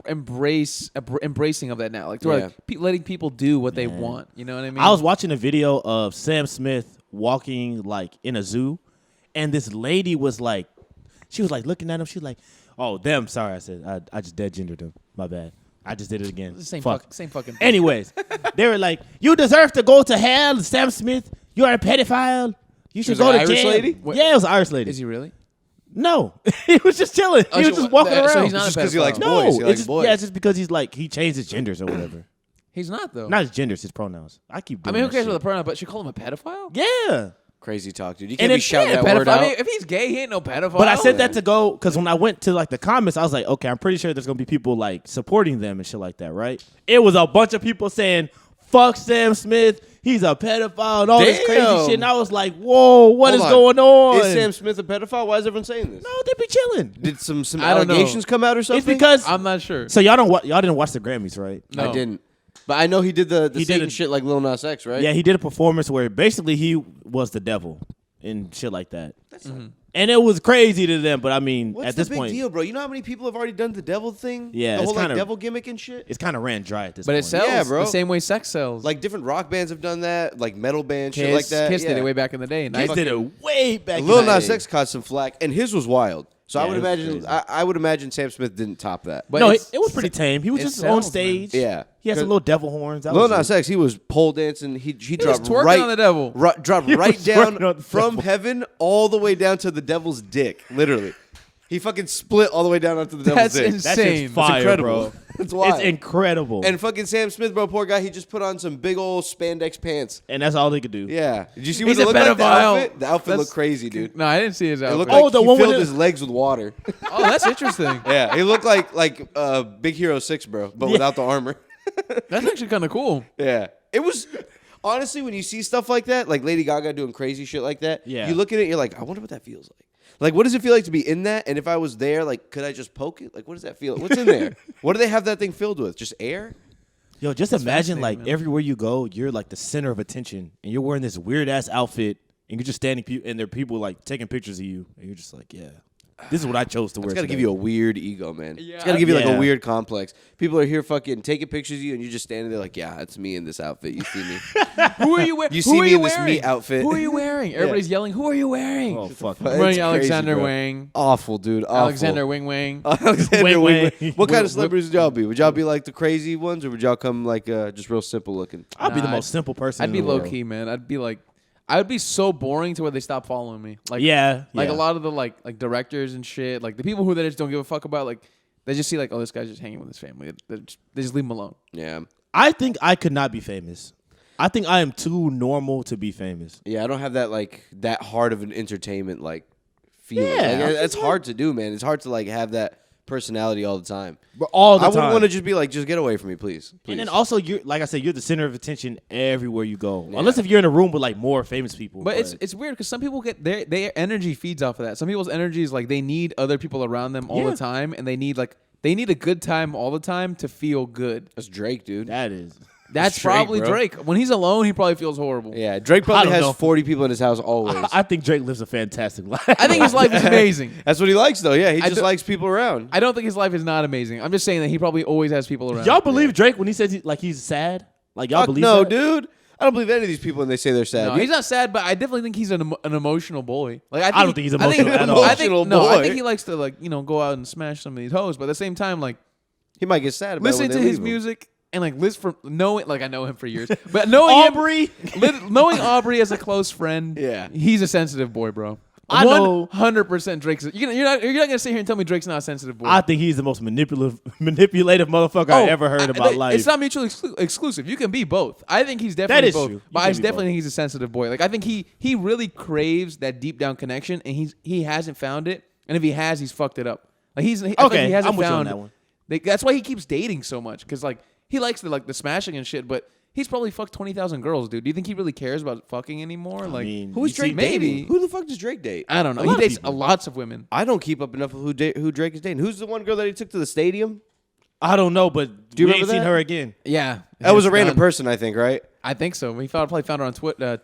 embracing of that now, like, to where, Yeah. like letting people do what they want. You know what I mean? I was watching a video of Sam Smith walking like in a zoo, and this lady was like, she was like looking at him. She was like, "Oh, them." Sorry, I said I just dead gendered him. My bad. I just did it again. same Fuck. same fucking thing. Anyways, they were like, "You deserve to go to hell, Sam Smith. You are a pedophile. You should was go an to Irish jail." lady? Yeah, it was an Irish lady. Is he really? No, he was just chilling. Oh, he was so just walking around. so he's not Just a 'cause he likes pedophile. no, boys. He likes it's just, boys. yeah, it's just because he's like he changed his genders or whatever. He's not though. Not his genders, his pronouns. I keep. I Doing mean, who cares that about the pronoun? But you call him a pedophile? shit. Yeah. Crazy talk, dude. You And can't be it's- shouting Yeah, that word pedophile. out. I mean, if he's gay, he ain't no pedophile. But I said that to go because when I went to like the comments, I was like, okay, I'm pretty sure there's gonna be people like supporting them and shit like that, right? It was a bunch of people saying, "Fuck Sam Smith, he's a pedophile," and all this crazy Damn. shit. And I was like, "Whoa, what is Hold going on?" Is Sam Smith a pedophile? Why is everyone saying this? No, they be chilling. Did some I don't know. allegations come out or something? It's because I'm not sure. so y'all didn't watch the Grammys, right? No. I didn't. But I know he did the He did Satan it- shit like Lil Nas X, right? Yeah, he did a performance where basically he was the devil and shit like that. And it was crazy to them, but I mean, What's at the this big point, deal, bro? You know how many people have already done the devil thing? Yeah, the it's whole like kinda- devil gimmick and shit. it's kind of ran dry at this But point. it sells Yeah, bro. the same way sex sells. Like different rock bands have done that, like metal bands, Kiss, shit like that. Kiss yeah. did it way back in the day. Kids did it way back. Lil in the Nas day. X caught some flack, and his was wild. So I Yeah, would it was imagine, crazy. I would imagine Sam Smith didn't top that. But No, it's- it was pretty tame. He was it just on sells, man. stage. Yeah. He had some little devil horns. That Lil was Nas it. X, he was pole dancing. He dropped twerking right on the devil. dropped He right was down twerking on the from devil. heaven all the way down to the devil's dick. Literally, he fucking split all the way down onto the devil's That's dick. insane. That shit's It's fire, incredible. bro. It's wild. It's incredible. And fucking Sam Smith, bro, poor guy, he just put on some big old spandex pants. And that's all they could do. Yeah. Did you see He's what it a looked like? The pedophile. outfit? The outfit That's- looked crazy, dude. No, I didn't see his It outfit. looked Oh, like the he one with filled the- his legs with water. Oh, that's interesting. Yeah, he looked like Big Hero 6, bro, but without the armor. That's actually kind of cool. Yeah. It was honestly when you see stuff like that, like Lady Gaga doing crazy shit like that, Yeah. you look at it, you're like, I wonder what that feels like. Like, what does it feel like to be in that? And if I was there, like, could I just poke it? Like, what does that feel? What's in there? What do they have that thing filled with? Just air? Yo, just imagine like fascinating, man. everywhere you go, you're like the center of attention, and you're wearing this weird ass outfit, and you're just standing, and there are people like taking pictures of you, and you're just like, yeah, this is what I chose to wear. It's got to today. give you a weird ego, man. Yeah. It's got to give you like Yeah. a weird complex. People are here fucking taking pictures of you, and you're just standing there like, yeah, it's me in this outfit. You see me. Who are you wearing? You see me in this meat outfit. Who are you wearing? Everybody's yelling, "Who are you wearing?" Oh fuck. fuck? I'm wearing It's Alexander crazy, bro. Wang. Awful, dude. Awful. Alexander Wing Wang. Alexander Wing, Wing. wing. What kind of Wh- celebrities would y'all be? Would y'all be like the crazy ones, or would y'all come like just real simple looking? I'd be the Nah, most simple person. I'd be in the low world. key, man. I'd be like, I would be so boring to where they stop following me. Like yeah. a lot of the like directors and shit, like the people who they just don't give a fuck about, like they just see like, oh, this guy's just hanging with his family. They just leave him alone. Yeah. I think I could not be famous. I think I am too normal to be famous. Yeah, I don't have that like that hard of an entertainment like feeling. Yeah, Like, it's hard to do, man. It's hard to like have that personality all the time. But all the I time. would want to just be like, just get away from me, please. And then also, you're like I said, you're the center of attention everywhere you go. Yeah. Unless if you're in a room with like more famous people. But it's weird because some people get their energy feeds off of that. Some people's energy is like they need other people around them all the time, and they need a good time all the time to feel good. That's Drake, dude. That's Drake, probably bro. Drake. When he's alone, he probably feels horrible. Yeah, Drake probably has know. 40 people in his house always. I think Drake lives a fantastic life. I think his life is amazing. That's what he likes, though. Yeah, he I just do- likes people around. I don't think his life is not amazing. I'm just saying that he probably always has people around. Y'all believe Drake when he says he's sad? Like y'all Fuck believe no, that? dude. I don't believe any of these people when they say they're sad. No, he's not sad, but I definitely think he's an emotional boy. Like I don't think he's emotional at all. I think Emotional I boy. think he likes to go out and smash some of these hoes, but at the same time, like He might get sad about it listening when to they his leave him. music and like listen from knowing, like I know him for years, but knowing Aubrey. knowing Aubrey as a close friend, Yeah. he's a sensitive boy, bro. I know. 100% Drake's. You're not gonna sit here and tell me Drake's not a sensitive boy. I think he's the most manipulative motherfucker I ever heard in my life. It's not mutually exclusive. You can be both. I think he's definitely is both. true. You But can I be definitely both. think he's a sensitive boy. Like I think he really craves that deep down connection, and he hasn't found it. And if he has, he's fucked it up. Like I think Okay, he hasn't I'm with you on found that one. That's why he keeps dating so much, because like he likes the smashing and shit, but he's probably fucked 20,000 girls, dude. Do you think he really cares about fucking anymore? Like mean, Who is You Drake see, maybe. dating? Who the fuck does Drake date? I don't know. a He lot of dates people. lots of women. I don't keep up enough with who Drake is dating. Who's the one girl that he took to the stadium? I don't know, but Do you we remember ain't seen that? her again. Yeah, That was a it's random done. person, I think, right? I think so. He probably found her on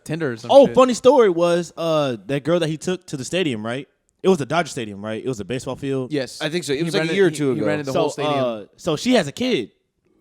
Tinder or something. Oh, funny story was that girl that he took to the stadium, right? It was the Dodger Stadium, right? It was a baseball field. Yes, I think so. It He was like a rented- year or two he ago. rented the whole So, stadium. so she has a kid,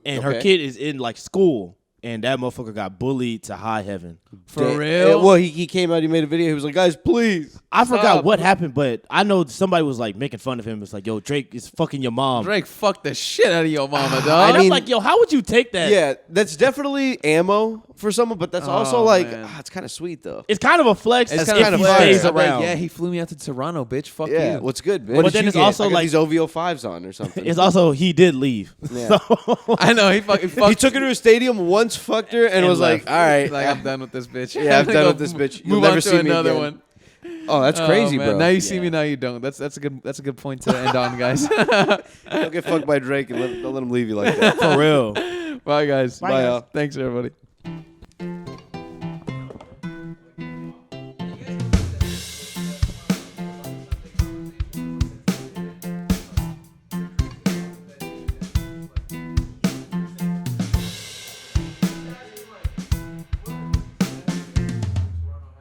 and her Okay. kid is in like school, and that motherfucker got bullied to high heaven. For real? Well, he came out. He made a video. He was like, "Guys, please." I forgot Stop. what happened, but I know somebody was like making fun of him. It's like, yo, Drake is fucking your mom. Drake fucked the shit out of your mama, And dog. I'm like, yo, how would you take that? Yeah, that's definitely ammo for someone, but that's also like, man. it's kind of sweet though. It's kind of a flex. It's if kinda he fire. stays I'm like, around. yeah, he flew me out to Toronto, bitch. Fuck Yeah, you. what's good, man? But What then did it's you get? also I got like- these OVO 5s on or something. It's also he did leave. Yeah. So I know he fucking fucked. He took her to a stadium, once fucked her, and was left. like, "All right, like I'm done with this bitch. Yeah, I'm gonna done go with this bitch. You'll Move never on see to me another again. one. oh, that's crazy, man. bro." Now you see Yeah. me, now you don't. That's a good point to end on, guys. Don't get fucked by Drake and don't let him leave you like that. for real. Bye, guys. Bye, guys. y'all. Thanks, everybody.